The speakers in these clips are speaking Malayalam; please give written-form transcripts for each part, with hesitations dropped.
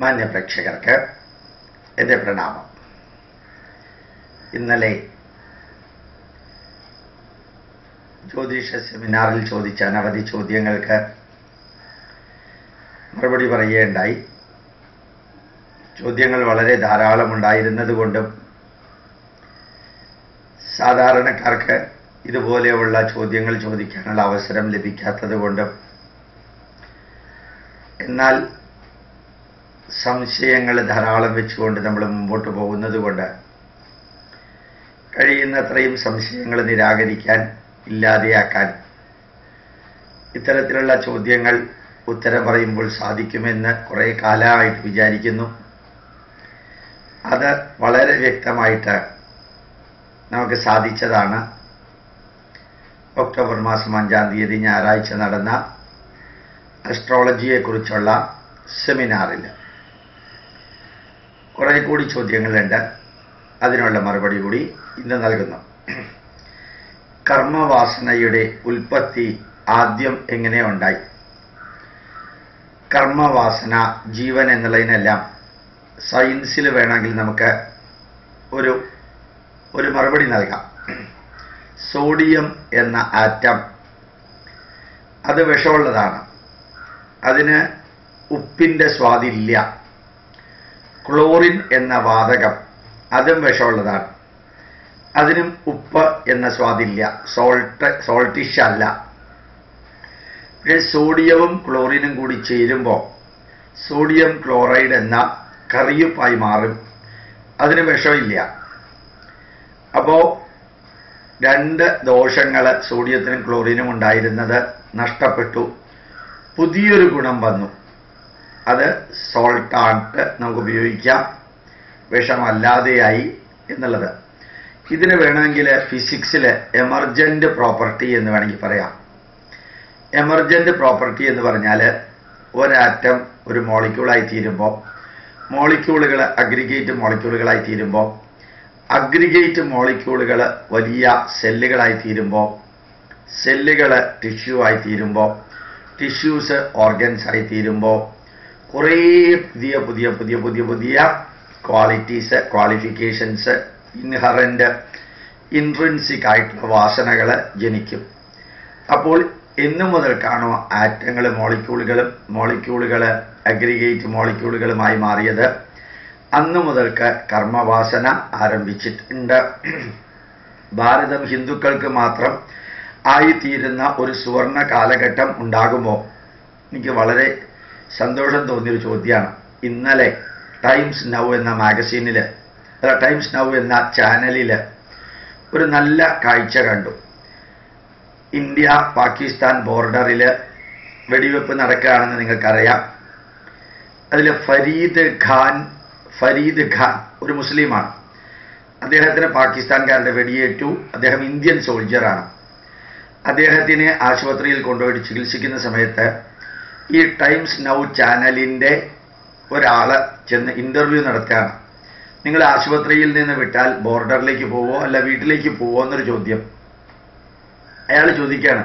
മാന്യ പ്രേക്ഷകർക്ക് എൻ്റെ പ്രണാമം. ഇന്നലെ ജ്യോതിഷ സെമിനാറിൽ ചോദിച്ച അനവധി ചോദ്യങ്ങൾക്ക് മറുപടി പറയുകയുണ്ടായി. ചോദ്യങ്ങൾ വളരെ ധാരാളമുണ്ടായിരുന്നതുകൊണ്ടും സാധാരണക്കാർക്ക് ഇതുപോലെയുള്ള ചോദ്യങ്ങൾ ചോദിക്കാനുള്ള അവസരം ലഭിക്കാത്തതുകൊണ്ടും എന്നാൽ സംശയങ്ങൾ ധാരാളം വെച്ചുകൊണ്ട് നമ്മൾ മുമ്പോട്ട് പോകുന്നത് കൊണ്ട് കഴിയുന്നത്രയും സംശയങ്ങൾ നിരാകരിക്കാൻ, ഇല്ലാതെയാക്കാൻ ഇത്തരത്തിലുള്ള ചോദ്യങ്ങൾ ഉത്തരം പറയുമ്പോൾ സാധിക്കുമെന്ന് കുറേ കാലമായിട്ട് വിചാരിക്കുന്നു. അത് വളരെ വ്യക്തമായിട്ട് നമുക്ക് സാധിച്ചതാണ് ഒക്ടോബർ മാസം 5-ാം തീയതി ഞായറാഴ്ച നടന്ന അസ്ട്രോളജിയെക്കുറിച്ചുള്ള സെമിനാറിൽ. കുറേ കൂടി ചോദ്യങ്ങളുണ്ട്, അതിനുള്ള മറുപടി കൂടി ഇന്ന് നൽകുന്നു. കർമ്മവാസനയുടെ ഉൽപ്പത്തി ആദ്യം എങ്ങനെ ഉണ്ടായി? കർമ്മവാസന, ജീവൻ എന്നുള്ളതിനെല്ലാം സയൻസിൽ വേണമെങ്കിൽ നമുക്ക് ഒരു മറുപടി നൽകാം. സോഡിയം എന്ന ആറ്റം അത് വിഷമുള്ളതാണ്, അതിന് ഉപ്പിൻ്റെ സ്വാദില്ല. ക്ലോറിൻ എന്ന വാതകം അതും വിഷമുള്ളതാണ്, അതിനും ഉപ്പ് എന്ന സ്വാദില്ല, സോൾട്ടിഷ് അല്ല. സോഡിയവും ക്ലോറിനും കൂടി ചേരുമ്പോൾ സോഡിയം ക്ലോറൈഡ് എന്ന കറിയുപ്പായി മാറും, അതിന് വിഷമില്ല. അപ്പോൾ രണ്ട് ദോഷങ്ങൾ സോഡിയത്തിനും ക്ലോറിനും ഉണ്ടായിരുന്നത് നഷ്ടപ്പെട്ടു, പുതിയൊരു ഗുണം വന്നു. അത് സോൾട്ടായിട്ട് നമുക്ക് ഉപയോഗിക്കാം, വിഷമല്ലാതെയായി എന്നുള്ളത്. ഇതിന് വേണമെങ്കിൽ ഫിസിക്സിൽ എമർജന്റ് പ്രോപ്പർട്ടി എന്ന് വേണമെങ്കിൽ പറയാം. എമർജന്റ് പ്രോപ്പർട്ടി എന്ന് പറഞ്ഞാൽ ഒരാറ്റം ഒരു മോളിക്യൂളായി തീരുമ്പോൾ, മോളിക്യൂളുകൾ അഗ്രിഗേറ്റ് മോളിക്യൂളുകളായി തീരുമ്പോൾ, അഗ്രിഗേറ്റ് മോളിക്യൂളുകൾ വലിയ സെല്ലുകളായി തീരുമ്പോൾ, സെല്ലുകൾ ടിഷ്യൂ ആയി തീരുമ്പോൾ, ടിഷ്യൂസ് ഓർഗൻസ് ആയി തീരുമ്പോൾ, കുറേ പുതിയ പുതിയ പുതിയ പുതിയ പുതിയ ക്വാളിറ്റീസ്, ക്വാളിഫിക്കേഷൻസ്, ഇൻഹറൻ്റ് ഇൻട്രിൻസിക് ആയിട്ടുള്ള വാസനകൾ ജനിക്കും. അപ്പോൾ എന്നു മുതൽക്കാണോ ആറ്റങ്ങൾ മോളിക്യൂളുകൾ അഗ്രിഗേറ്റ് മോളിക്യൂളുകളുമായി മാറിയത്, അന്നു മുതൽക്ക് കർമ്മവാസന ആരംഭിച്ചിട്ടുണ്ട്. ഭാരതം ഹിന്ദുക്കൾക്ക് മാത്രം ആയിത്തീരുന്ന ഒരു സുവർണ കാലഘട്ടം ഉണ്ടാകുമോ? എനിക്ക് വളരെ സന്തോഷം തോന്നിയൊരു ചോദ്യമാണ്. ഇന്നലെ ടൈംസ് നൗ എന്ന മാഗസീനിൽ, ടൈംസ് നൗ എന്ന ചാനലിൽ ഒരു നല്ല കാഴ്ച കണ്ടു. ഇന്ത്യ പാകിസ്ഥാൻ ബോർഡറിൽ വെടിവെപ്പ് നടക്കുകയാണെന്ന് നിങ്ങൾക്കറിയാം. അതിൽ ഫരീദ് ഖാൻ ഒരു മുസ്ലിമാണ്. അദ്ദേഹത്തിന് പാകിസ്ഥാൻകാരുടെ വെടിയേറ്റു. അദ്ദേഹം ഇന്ത്യൻ സോൾജറാണ്. അദ്ദേഹത്തിനെ ആശുപത്രിയിൽ കൊണ്ടുപോയി ചികിത്സിക്കുന്ന സമയത്ത് ഈ ടൈംസ് നൗ ചാനലിൻ്റെ ഒരാൾ ചെന്ന് ഇൻ്റർവ്യൂ നടത്തുകയാണ്. നിങ്ങൾ ആശുപത്രിയിൽ നിന്ന് വിട്ടാൽ ബോർഡറിലേക്ക് പോവോ അല്ല വീട്ടിലേക്ക് പോവോ എന്നൊരു ചോദ്യം. അയാൾ ചോദിക്കുകയാണ്,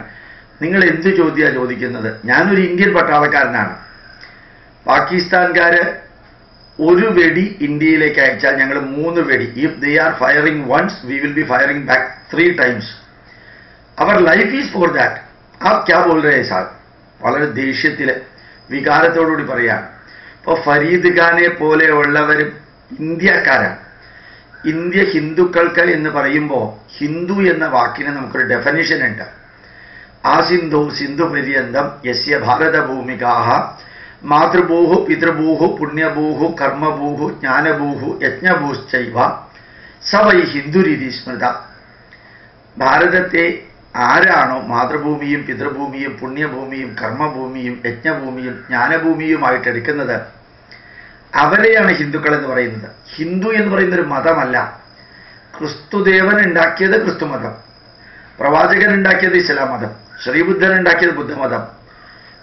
നിങ്ങൾ എന്ത് ചോദ്യമാണ് ചോദിക്കുന്നത്? ഞാനൊരു ഇന്ത്യൻ പട്ടാളക്കാരനാണ്. പാകിസ്ഥാൻകാർ ഒരു വെടി ഇന്ത്യയിലേക്ക് അയച്ചാൽ ഞങ്ങൾ 3 വെടി. If they are firing once we will be firing back 3 times. അവർ ലൈഫ് ഈസ് ഫോർ ദാറ്റ്. ആ ക്യാ ബോൾ രേ സാർ? വളരെ ദേഷ്യത്തിൽ വികാരത്തോടുകൂടി പറയാണ്. ഇപ്പോൾ ഫരീദ് ഖാനെ പോലെയുള്ളവരും ഇന്ത്യക്കാരാണ്. ഇന്ത്യ ഹിന്ദുക്കൾക്ക് എന്ന് പറയുമ്പോൾ ഹിന്ദു എന്ന വാക്കിന് നമുക്കൊരു ഡെഫിനിഷൻ ഉണ്ട്. ആസിന്ധു സിന്ധു പര്യന്തം യസ്യ ഭാരതഭൂമികാഹ മാതൃഭൂഹു പിതൃഭൂഹു പുണ്യഭൂഹു കർമ്മഭൂഹു ജ്ഞാനഭൂഹു യജ്ഞഭൂശ്ചൈവ സവൈ ഹിന്ദുരീതി സ്മൃത. ഭാരതത്തെ ആരാണോ മാതൃഭൂമിയും പിതൃഭൂമിയും പുണ്യഭൂമിയും കർമ്മഭൂമിയും യജ്ഞഭൂമിയും ജ്ഞാനഭൂമിയുമായിട്ട് എടുക്കുന്നത്, അവരെയാണ് ഹിന്ദുക്കൾ എന്ന് പറയുന്നത്. ഹിന്ദു എന്ന് പറയുന്നൊരു മതമല്ല. ക്രിസ്തുദേവൻ ഉണ്ടാക്കിയത് ക്രിസ്തുമതം, പ്രവാചകൻ ഉണ്ടാക്കിയത് ഇസ്ലാം മതം, ശ്രീബുദ്ധൻ ഉണ്ടാക്കിയത് ബുദ്ധമതം,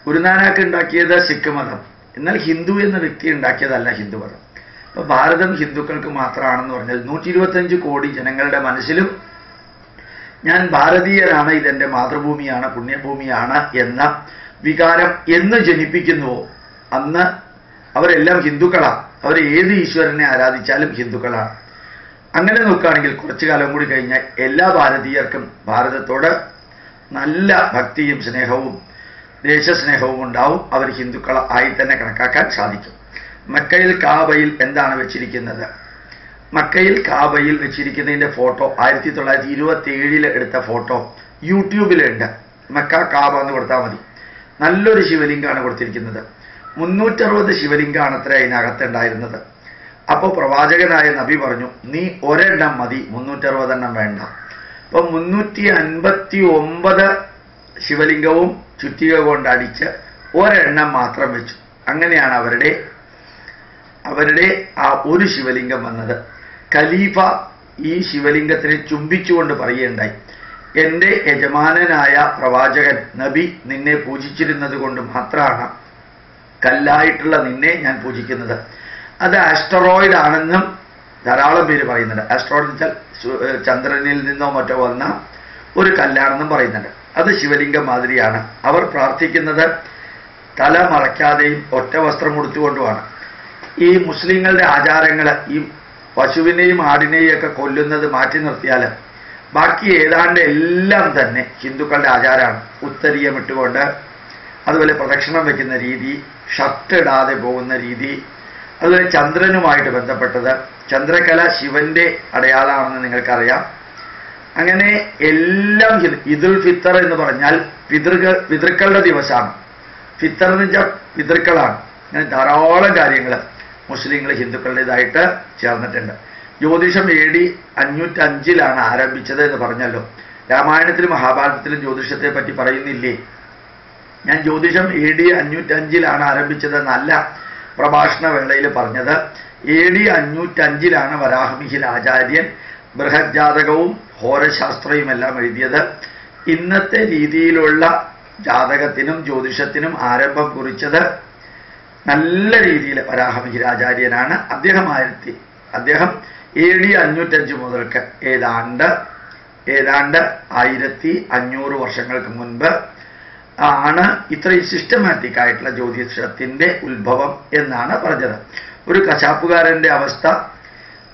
ഗുരുനാനാക്ക് ഉണ്ടാക്കിയത് സിഖ് മതം. എന്നാൽ ഹിന്ദു എന്ന വ്യക്തി ഉണ്ടാക്കിയതല്ല ഹിന്ദുമതം. അപ്പോൾ ഭാരതം ഹിന്ദുക്കൾക്ക് മാത്രമാണെന്ന് പറഞ്ഞാൽ 125 കോടി ജനങ്ങളുടെ മനസ്സിലും ഞാൻ ഭാരതീയനാണ്, ഇതെൻ്റെ മാതൃഭൂമിയാണ്, പുണ്യഭൂമിയാണ് എന്ന വികാരം എന്ന് ജനിപ്പിക്കുന്നുവോ അന്ന് അവരെല്ലാം ഹിന്ദുക്കളാണ്. അവർ ഏത് ഈശ്വരനെ ആരാധിച്ചാലും ഹിന്ദുക്കളാണ്. അങ്ങനെ നോക്കുകയാണെങ്കിൽ കുറച്ചു കാലം കൂടി കഴിഞ്ഞാൽ എല്ലാ ഭാരതീയർക്കും ഭാരതത്തോട് നല്ല ഭക്തിയും സ്നേഹവും ദേശസ്നേഹവും ഉണ്ടാവും. അവർ ഹിന്ദുക്കൾ ആയി തന്നെ കണക്കാക്കാൻ സാധിക്കും. മക്കയിൽ കാബയിൽ എന്താണ് വെച്ചിരിക്കുന്നത്? മക്കയിൽ കാബയിൽ വെച്ചിരിക്കുന്നതിൻ്റെ ഫോട്ടോ 1927 എടുത്ത ഫോട്ടോ യൂട്യൂബിലുണ്ട്. മക്ക കാബ എന്ന് കൊടുത്താൽ മതി. നല്ലൊരു ശിവലിംഗമാണ് കൊടുത്തിരിക്കുന്നത്. 360 ശിവലിംഗമാണ് അത്ര അതിനകത്തുണ്ടായിരുന്നത്. അപ്പോൾ പ്രവാചകനായ നബി പറഞ്ഞു, നീ ഒരെണ്ണം മതി, 360 എണ്ണം വേണ്ട. അപ്പം 359 ശിവലിംഗവും ചുറ്റിക കൊണ്ട് അടിച്ച് ഒരെണ്ണം മാത്രം വെച്ചു. അങ്ങനെയാണ് അവരുടെ ആ ഒരു ശിവലിംഗം വന്നത്. ഖലീഫ ഈ ശിവലിംഗത്തിനെ ചുംബിച്ചുകൊണ്ട് പറയുകയുണ്ടായി, എൻ്റെ യജമാനനായ പ്രവാചകൻ നബി നിന്നെ പൂജിച്ചിരുന്നത് കൊണ്ട് മാത്രമാണ് കല്ലായിട്ടുള്ള നിന്നെ ഞാൻ പൂജിക്കുന്നത്. അത് ആസ്ട്രോയിഡ് ആണെന്നും ധാരാളം പേര് പറയുന്നുണ്ട്. ആസ്ട്രോയിഡ് എന്ന് വെച്ചാൽ ചന്ദ്രനിൽ നിന്നോ മറ്റോ വന്ന ഒരു കല്ലാണെന്നും പറയുന്നുണ്ട്. അത് ശിവലിംഗം മാതിരിയാണ്. അവർ പ്രാർത്ഥിക്കുന്നത് തല മറയ്ക്കാതെയും ഒറ്റ വസ്ത്രം ഉടുത്തുകൊണ്ടുമാണ്. ഈ മുസ്ലിങ്ങളുടെ ആചാരങ്ങൾ ഈ പശുവിനെയും ആടിനെയും ഒക്കെ കൊല്ലുന്നത് മാറ്റി നിർത്തിയാൽ ബാക്കി ഏതാണ്ട് എല്ലാം തന്നെ ഹിന്ദുക്കളുടെ ആചാരമാണ്. ഉത്തരീയമിട്ടുകൊണ്ട്, അതുപോലെ പ്രദക്ഷിണം വയ്ക്കുന്ന രീതി, ഷർട്ട് ഇടാതെ പോകുന്ന രീതി, അതുപോലെ ചന്ദ്രനുമായിട്ട് ബന്ധപ്പെട്ടത്. ചന്ദ്രകല ശിവന്റെ അടയാളമാണെന്ന് നിങ്ങൾക്കറിയാം. അങ്ങനെ എല്ലാം ഈദുൽ ഫിത്തർ എന്ന് പറഞ്ഞാൽ പിതൃക്കളുടെ ദിവസമാണ്. ഫിത്തർ എന്ന് വെച്ചാൽ പിതൃക്കളാണ്. അങ്ങനെ ധാരാളം കാര്യങ്ങൾ മുസ്ലിങ്ങൾ ഹിന്ദുക്കളുടേതായിട്ട് ചേർന്നിട്ടുണ്ട്. ജ്യോതിഷം AD 505 ആരംഭിച്ചത് എന്ന് പറഞ്ഞല്ലോ. രാമായണത്തിലും മഹാഭാരതത്തിലും ജ്യോതിഷത്തെ പറ്റി പറയുന്നില്ലേ? ഞാൻ ജ്യോതിഷം AD 505 ആരംഭിച്ചതെന്നല്ല പ്രഭാഷണ വേളയിൽ പറഞ്ഞത്. AD 505 വരാഹമിഹിർ ആചാര്യൻ ബൃഹജ്ജാതകവും ഹോരശാസ്ത്രവും എല്ലാം എഴുതിയത്. ഇന്നത്തെ രീതിയിലുള്ള ജാതകത്തിനും ജ്യോതിഷത്തിനും ആരംഭം കുറിച്ചത് നല്ല രീതിയിൽ വരാഹമിഹിരാചാര്യനാണ്. അദ്ദേഹം AD 505 മുതൽക്ക് ഏതാണ്ട് 1500 വർഷങ്ങൾക്ക് മുൻപ് ആണ് ഇത്രയും സിസ്റ്റമാറ്റിക് ആയിട്ടുള്ള ജ്യോതിഷത്തിൻ്റെ ഉത്ഭവം എന്നാണ് പറഞ്ഞത്. ഒരു കശാപ്പുകാരൻ്റെ അവസ്ഥ,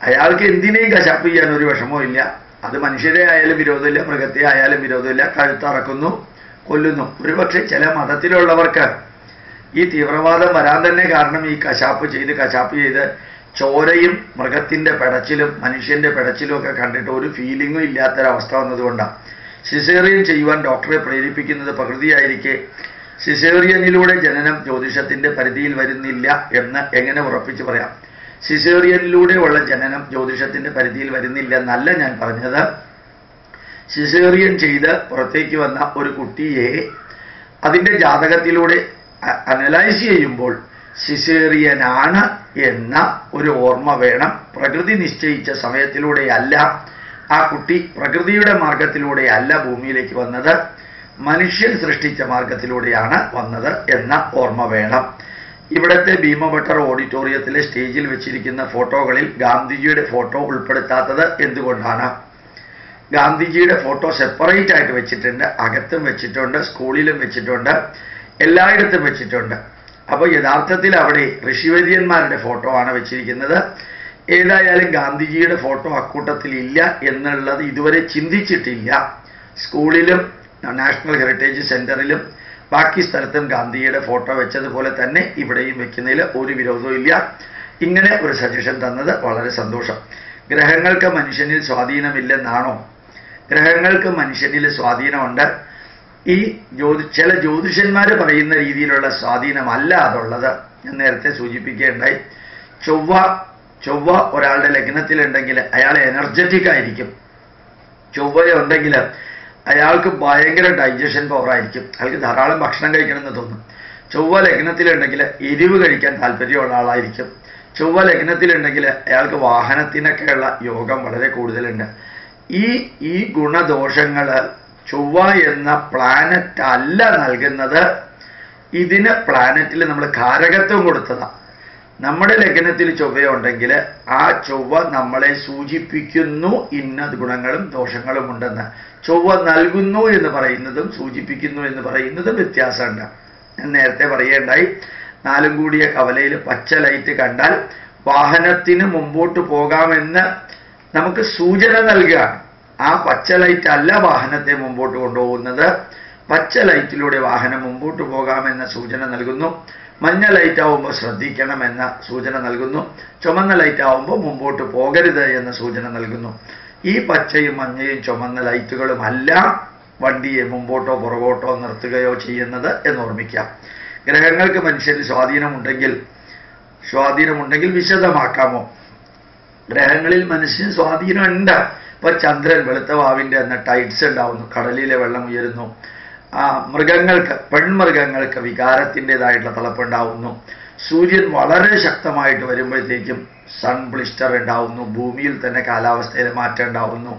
അയാൾക്ക് എന്തിനേയും കശാപ്പ് ചെയ്യാൻ ഒരു വിഷമവും ഇല്ല. അത് മനുഷ്യരെ ആയാലും വിരോധമില്ല, മൃഗത്തെ ആയാലും വിരോധമില്ല. കഴുത്തറക്കുന്നു, കൊല്ലുന്നു. ഒരുപക്ഷെ ചില മതത്തിലുള്ളവർക്ക് ഈ തീവ്രവാദം വരാൻ തന്നെ കാരണം ഈ കശാപ്പ് ചെയ്ത് ചോരയും മൃഗത്തിൻ്റെ പെടച്ചിലും മനുഷ്യൻ്റെ പെടച്ചിലും ഒക്കെ കണ്ടിട്ട് ഒരു ഫീലിങ്ങും ഇല്ലാത്തൊരവസ്ഥ വന്നതുകൊണ്ടാണ്. സിസേറിയൻ ചെയ്യുവാൻ ഡോക്ടറെ പ്രേരിപ്പിക്കുന്നത് പ്രകൃതിയായിരിക്കെ സിസേറിയനിലൂടെ ജനനം ജ്യോതിഷത്തിൻ്റെ പരിധിയിൽ വരുന്നില്ല എന്ന് എങ്ങനെ ഉറപ്പിച്ച് പറയാം? സിസേറിയനിലൂടെയുള്ള ജനനം ജ്യോതിഷത്തിൻ്റെ പരിധിയിൽ വരുന്നില്ല എന്നല്ല ഞാൻ പറഞ്ഞത്. സിസേറിയൻ ചെയ്ത് പുറത്തേക്ക് വന്ന ഒരു കുട്ടിയെ അതിൻ്റെ ജാതകത്തിലൂടെ അനലൈസ് ചെയ്യുമ്പോൾ സിസേറിയനാണ് എന്ന ഒരു ഓർമ്മ വേണം. പ്രകൃതി നിശ്ചയിച്ച സമയത്തിലൂടെയല്ല ആ കുട്ടി, പ്രകൃതിയുടെ മാർഗത്തിലൂടെയല്ല ഭൂമിയിലേക്ക് വന്നത്, മനുഷ്യൻ സൃഷ്ടിച്ച മാർഗത്തിലൂടെയാണ് വന്നത് എന്ന ഓർമ്മ വേണം. ഇവിടുത്തെ ഭീമഭട്ടർ ഓഡിറ്റോറിയത്തിലെ സ്റ്റേജിൽ വെച്ചിരിക്കുന്ന ഫോട്ടോകളിൽ ഗാന്ധിജിയുടെ ഫോട്ടോ ഉൾപ്പെടുത്താത്തത് എന്തുകൊണ്ടാണ്? ഗാന്ധിജിയുടെ ഫോട്ടോ സെപ്പറേറ്റ് ആയിട്ട് വെച്ചിട്ടുണ്ട്. അകത്തും വെച്ചിട്ടുണ്ട്, സ്കൂളിലും വെച്ചിട്ടുണ്ട്, എല്ലായിടത്തും വെച്ചിട്ടുണ്ട്. അപ്പോൾ യഥാർത്ഥത്തിൽ അവിടെ ഋഷിവര്യന്മാരുടെ ഫോട്ടോ ആണ് വെച്ചിരിക്കുന്നത്. ഏതായാലും ഗാന്ധിജിയുടെ ഫോട്ടോ അക്കൂട്ടത്തിൽ ഇല്ല എന്നുള്ളത് ഇതുവരെ ചിന്തിച്ചിട്ടില്ല. സ്കൂളിലും നാഷണൽ ഹെറിറ്റേജ് സെന്ററിലും ബാക്കി സ്ഥലത്തും ഗാന്ധിജിയുടെ ഫോട്ടോ വെച്ചതുപോലെ തന്നെ ഇവിടെയും വെക്കുന്നതിൽ ഒരു വിരോധവും ഇല്ല. ഇങ്ങനെ ഒരു സജഷൻ തന്നത് വളരെ സന്തോഷം. ഗ്രഹങ്ങൾക്ക് മനുഷ്യനിൽ സ്വാധീനമില്ലെന്നാണോ? ഗ്രഹങ്ങൾക്ക് മനുഷ്യനിൽ സ്വാധീനമുണ്ട്. ഈ ചില ജ്യോതിഷന്മാർ പറയുന്ന രീതിയിലുള്ള സ്വാധീനമല്ല അതുള്ളത്. ഞാൻ നേരത്തെ സൂചിപ്പിക്കുകയുണ്ടായി. ചൊവ്വ ഒരാളുടെ ലഗ്നത്തിലുണ്ടെങ്കിൽ അയാൾ എനർജറ്റിക് ആയിരിക്കും. ചൊവ്വയുണ്ടെങ്കിൽ അയാൾക്ക് ഭയങ്കര ഡൈജഷൻ പവർ ആയിരിക്കും. അയാൾക്ക് ധാരാളം ഭക്ഷണം കഴിക്കണമെന്ന് തോന്നും. ചൊവ്വ ലഗ്നത്തിലുണ്ടെങ്കിൽ എരിവ് കഴിക്കാൻ താല്പര്യമുള്ള ആളായിരിക്കും. ചൊവ്വ ലഗ്നത്തിലുണ്ടെങ്കിൽ അയാൾക്ക് വാഹനത്തിനൊക്കെയുള്ള യോഗം വളരെ കൂടുതലുണ്ട്. ഈ ഗുണദോഷങ്ങൾ ചൊവ്വ എന്ന പ്ലാനറ്റ് അല്ല നൽകുന്നത്. ഇതിന് പ്ലാനറ്റിൽ നമ്മൾ കാരകത്വം കൊടുത്തതാണ്. നമ്മുടെ ലഗ്നത്തിൽ ചൊവ്വയുണ്ടെങ്കിൽ ആ ചൊവ്വ നമ്മളെ സൂചിപ്പിക്കുന്നു ഇന്ന ഗുണങ്ങളും ദോഷങ്ങളും ഉണ്ടെന്ന്. ചൊവ്വ നൽകുന്നു എന്ന് പറയുന്നതും സൂചിപ്പിക്കുന്നു എന്ന് പറയുന്നതും വ്യത്യാസമുണ്ട്. ഞാൻ നേരത്തെ പറയേണ്ടായി. നാലും കൂടിയ കവലയിൽ പച്ച ലൈറ്റ് കണ്ടാൽ വാഹനത്തിന് മുമ്പോട്ട് പോകാമെന്ന് നമുക്ക് സൂചന നൽകുകയാണ്. ആ പച്ച ലൈറ്റ് അല്ല വാഹനത്തെ മുമ്പോട്ട് കൊണ്ടുപോകുന്നത്. പച്ച ലൈറ്റിലൂടെ വാഹനം മുമ്പോട്ട് പോകാമെന്ന സൂചന നൽകുന്നു. മഞ്ഞ ലൈറ്റ് ആവുമ്പോൾ ശ്രദ്ധിക്കണമെന്ന സൂചന നൽകുന്നു. ചുമന്ന ലൈറ്റ് ആവുമ്പോൾ മുമ്പോട്ട് പോകരുത് എന്ന സൂചന നൽകുന്നു. ഈ പച്ചയും മഞ്ഞയും ചുമന്ന ലൈറ്റുകളും അല്ല വണ്ടിയെ മുമ്പോട്ടോ പുറകോട്ടോ നിർത്തുകയോ ചെയ്യുന്നത് എന്ന് ഓർമ്മിക്കാം. ഗ്രഹങ്ങൾക്ക് മനുഷ്യന് സ്വാധീനമുണ്ടെങ്കിൽ വിശദമാക്കാമോ? ഗ്രഹങ്ങളിൽ മനുഷ്യന് സ്വാധീനമുണ്ട്. ഇപ്പൊ ചന്ദ്രൻ വെളുത്ത വാവിന്റെ എന്ന ടൈഡ്സ് ഉണ്ടാവുന്നു, കടലിലെ വെള്ളം ഉയരുന്നു. പെൺമൃഗങ്ങൾക്ക് വികാരത്തിൻ്റെതായിട്ടുള്ള തളപ്പുണ്ടാവുന്നു. സൂര്യൻ വളരെ ശക്തമായിട്ട് വരുമ്പോഴത്തേക്കും സൺ ബ്ലിസ്റ്റർ ഉണ്ടാവുന്നു. ഭൂമിയിൽ തന്നെ കാലാവസ്ഥയിൽ മാറ്റം ഉണ്ടാവുന്നു.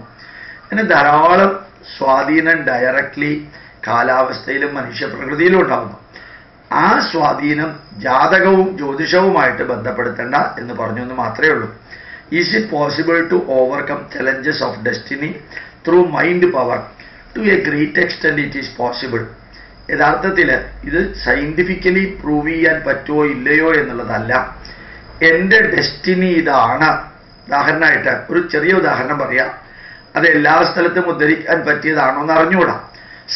അങ്ങനെ ധാരാളം സ്വാധീനം ഡയറക്ട്ലി കാലാവസ്ഥയിലും മനുഷ്യപ്രകൃതിയിലും ഉണ്ടാവുന്നു. ആ സ്വാധീനം ജാതകവും ജ്യോതിഷവുമായിട്ട് ബന്ധപ്പെടുത്തേണ്ട എന്ന് പറഞ്ഞു എന്ന് മാത്രമേ ഉള്ളൂ. Is it possible to overcome challenges of destiny through mind power? To a great extent it is possible. യഥാർത്ഥത്തിൽ ഇത് സയന്റിഫിക്കലി പ്രൂവ് ചെയ്യാൻ പറ്റുമോ ഇല്ലയോ എന്നുള്ളതല്ല. എൻ്റെ ഡെസ്റ്റിനി ഇതാണ്. ഉദാഹരണമായിട്ട് ഒരു ചെറിയ ഉദാഹരണം പറയാം. അത് എല്ലാ സ്ഥലത്തും ഉദ്ധരിക്കാൻ പറ്റിയതാണോ എന്ന് അറിഞ്ഞുകൂടാ.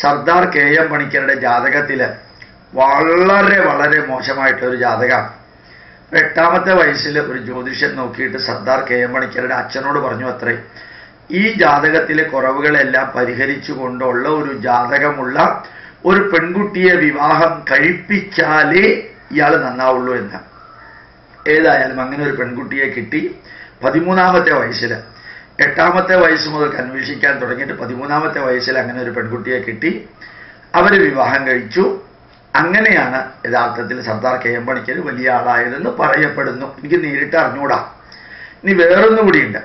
സർദാർ KM പണിക്കരുടെ ജാതകത്തിൽ വളരെ വളരെ മോശമായിട്ടൊരു ജാതകമാണ്. 8ാമത്തെ വയസ്സിൽ ഒരു ജ്യോതിഷൻ നോക്കിയിട്ട് സർദാർ KM പണിക്കരുടെ അച്ഛനോട് പറഞ്ഞു അത്രേ, ഈ ജാതകത്തിലെ കുറവുകളെല്ലാം പരിഹരിച്ചുകൊണ്ടുള്ള ഒരു ജാതകമുള്ള ഒരു പെൺകുട്ടിയെ വിവാഹം കഴിപ്പിച്ചാലേ ഇയാൾ നന്നാവുള്ളൂ എന്ന്. ഏതായാലും അങ്ങനെ ഒരു പെൺകുട്ടിയെ കിട്ടി. 13ാമത്തെ വയസ്സിൽ, 8ാമത്തെ വയസ്സ് മുതൽ അന്വേഷിക്കാൻ തുടങ്ങിയിട്ട് 13ാമത്തെ വയസ്സിൽ അങ്ങനെ ഒരു പെൺകുട്ടിയെ കിട്ടി. അവർ വിവാഹം കഴിച്ചു. അങ്ങനെയാണ് യഥാർത്ഥത്തിൽ സർദാർ KM പണിക്കർ വലിയ ആളായതെന്ന് പറയപ്പെടുന്നു. എനിക്ക് നേരിട്ട് അറിഞ്ഞുകൂടാ. ഇനി വേറൊന്നും കൂടിയുണ്ട്.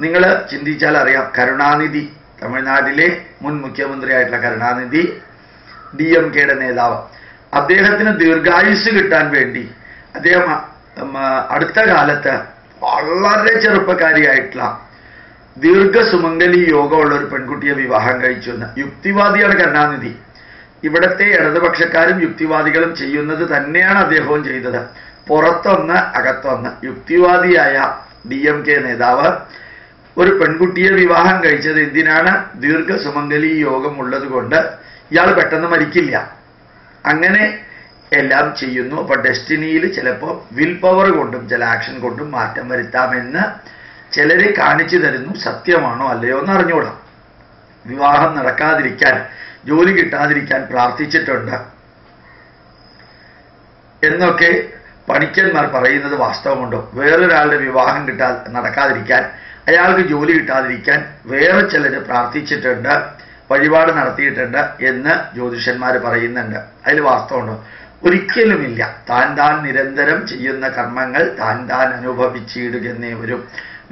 നിങ്ങൾ ചിന്തിച്ചാൽ അറിയാം, കരുണാനിധി, തമിഴ്നാട്ടിലെ മുൻ മുഖ്യമന്ത്രിയായിട്ടുള്ള കരുണാനിധി, DMKയുടെ നേതാവ്. അദ്ദേഹത്തിന് ദീർഘായുസ് കിട്ടാൻ വേണ്ടി അദ്ദേഹം അടുത്ത കാലത്ത് വളരെ ചെറുപ്പക്കാരിയായിട്ടുള്ള ദീർഘസുമംഗലി യോഗമുള്ള ഒരു പെൺകുട്ടിയെ വിവാഹം കഴിച്ചു എന്ന്. യുക്തിവാദിയാണ് കരുണാനിധി. ഇവിടത്തെ ഇടതുപക്ഷക്കാരും യുക്തിവാദികളും ചെയ്യുന്നത് തന്നെയാണ് അദ്ദേഹവും ചെയ്തത്. പുറത്തൊന്ന് അകത്തൊന്ന്. യുക്തിവാദിയായ DMK നേതാവ് ഒരു പെൺകുട്ടിയെ വിവാഹം കഴിച്ചത് എന്തിനാണ്? ദീർഘസുമംഗലി യോഗം ഉള്ളത് കൊണ്ട് ഇയാൾ പെട്ടെന്ന് മരിക്കില്ല. അങ്ങനെ എല്ലാം ചെയ്യുന്നു. അപ്പൊ ഡെസ്റ്റിനിയിൽ ചിലപ്പോൾ വിൽ പവർ കൊണ്ടും ചില ആക്ഷൻ കൊണ്ടും മാറ്റം വരുത്താമെന്ന് ചിലരെ കാണിച്ചു തരുന്നു. സത്യമാണോ അല്ലയോ എന്ന് അറിഞ്ഞുകൂടാ. വിവാഹം നടക്കാതിരിക്കാൻ, ജോലി കിട്ടാതിരിക്കാൻ പ്രാർത്ഥിച്ചിട്ടുണ്ട് എന്നൊക്കെ പണിക്കന്മാർ പറയുന്നത് വാസ്തവമുണ്ടോ? വേറൊരാളുടെ വിവാഹം നടക്കാതിരിക്കാൻ, അയാൾക്ക് ജോലി കിട്ടാതിരിക്കാൻ വേറെ ചിലർ പ്രാർത്ഥിച്ചിട്ടുണ്ട്, വഴിപാട് നടത്തിയിട്ടുണ്ട് എന്ന് ജ്യോതിഷന്മാർ പറയുന്നുണ്ട്. അതിൽ വാസ്തവമുണ്ടോ? ഒരിക്കലുമില്ല. താൻ നിരന്തരം ചെയ്യുന്ന കർമ്മങ്ങൾ താൻ അനുഭവിച്ചിടുകയെന്നേ വരും.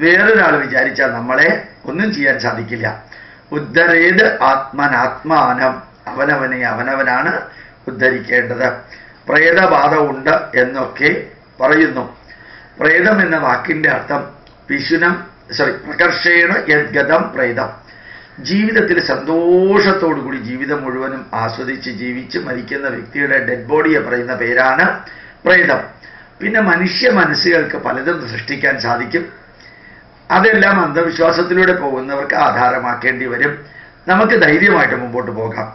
വേറൊരാൾ വിചാരിച്ചാൽ നമ്മളെ ഒന്നും ചെയ്യാൻ സാധിക്കില്ല. ഉദ്ധരേത് ആത്മനാത്മാനം. അവനവനാണ് ഉദ്ധരിക്കേണ്ടത്. പ്രേതബാധ ഉണ്ട് എന്നൊക്കെ പറയുന്നു. പ്രേതം എന്ന വാക്കിന്റെ അർത്ഥം പ്രകർഷേണ യദ്ഗതം പ്രേതം. ജീവിതത്തിൽ സന്തോഷത്തോടുകൂടി ജീവിതം മുഴുവനും ആസ്വദിച്ച് ജീവിച്ച് മരിക്കുന്ന വ്യക്തിയുടെ ഡെഡ് ബോഡിയെ പറയുന്ന പേരാണ് പ്രേതം. പിന്നെ മനുഷ്യ മനസ്സുകൾക്ക് പലതും സൃഷ്ടിക്കാൻ സാധിക്കും. അതെല്ലാം അന്ധവിശ്വാസത്തിലൂടെ പോകുന്നവർക്ക് ആധാരമാക്കേണ്ടി വരും. നമുക്ക് ധൈര്യമായിട്ട് മുമ്പോട്ട് പോകാം.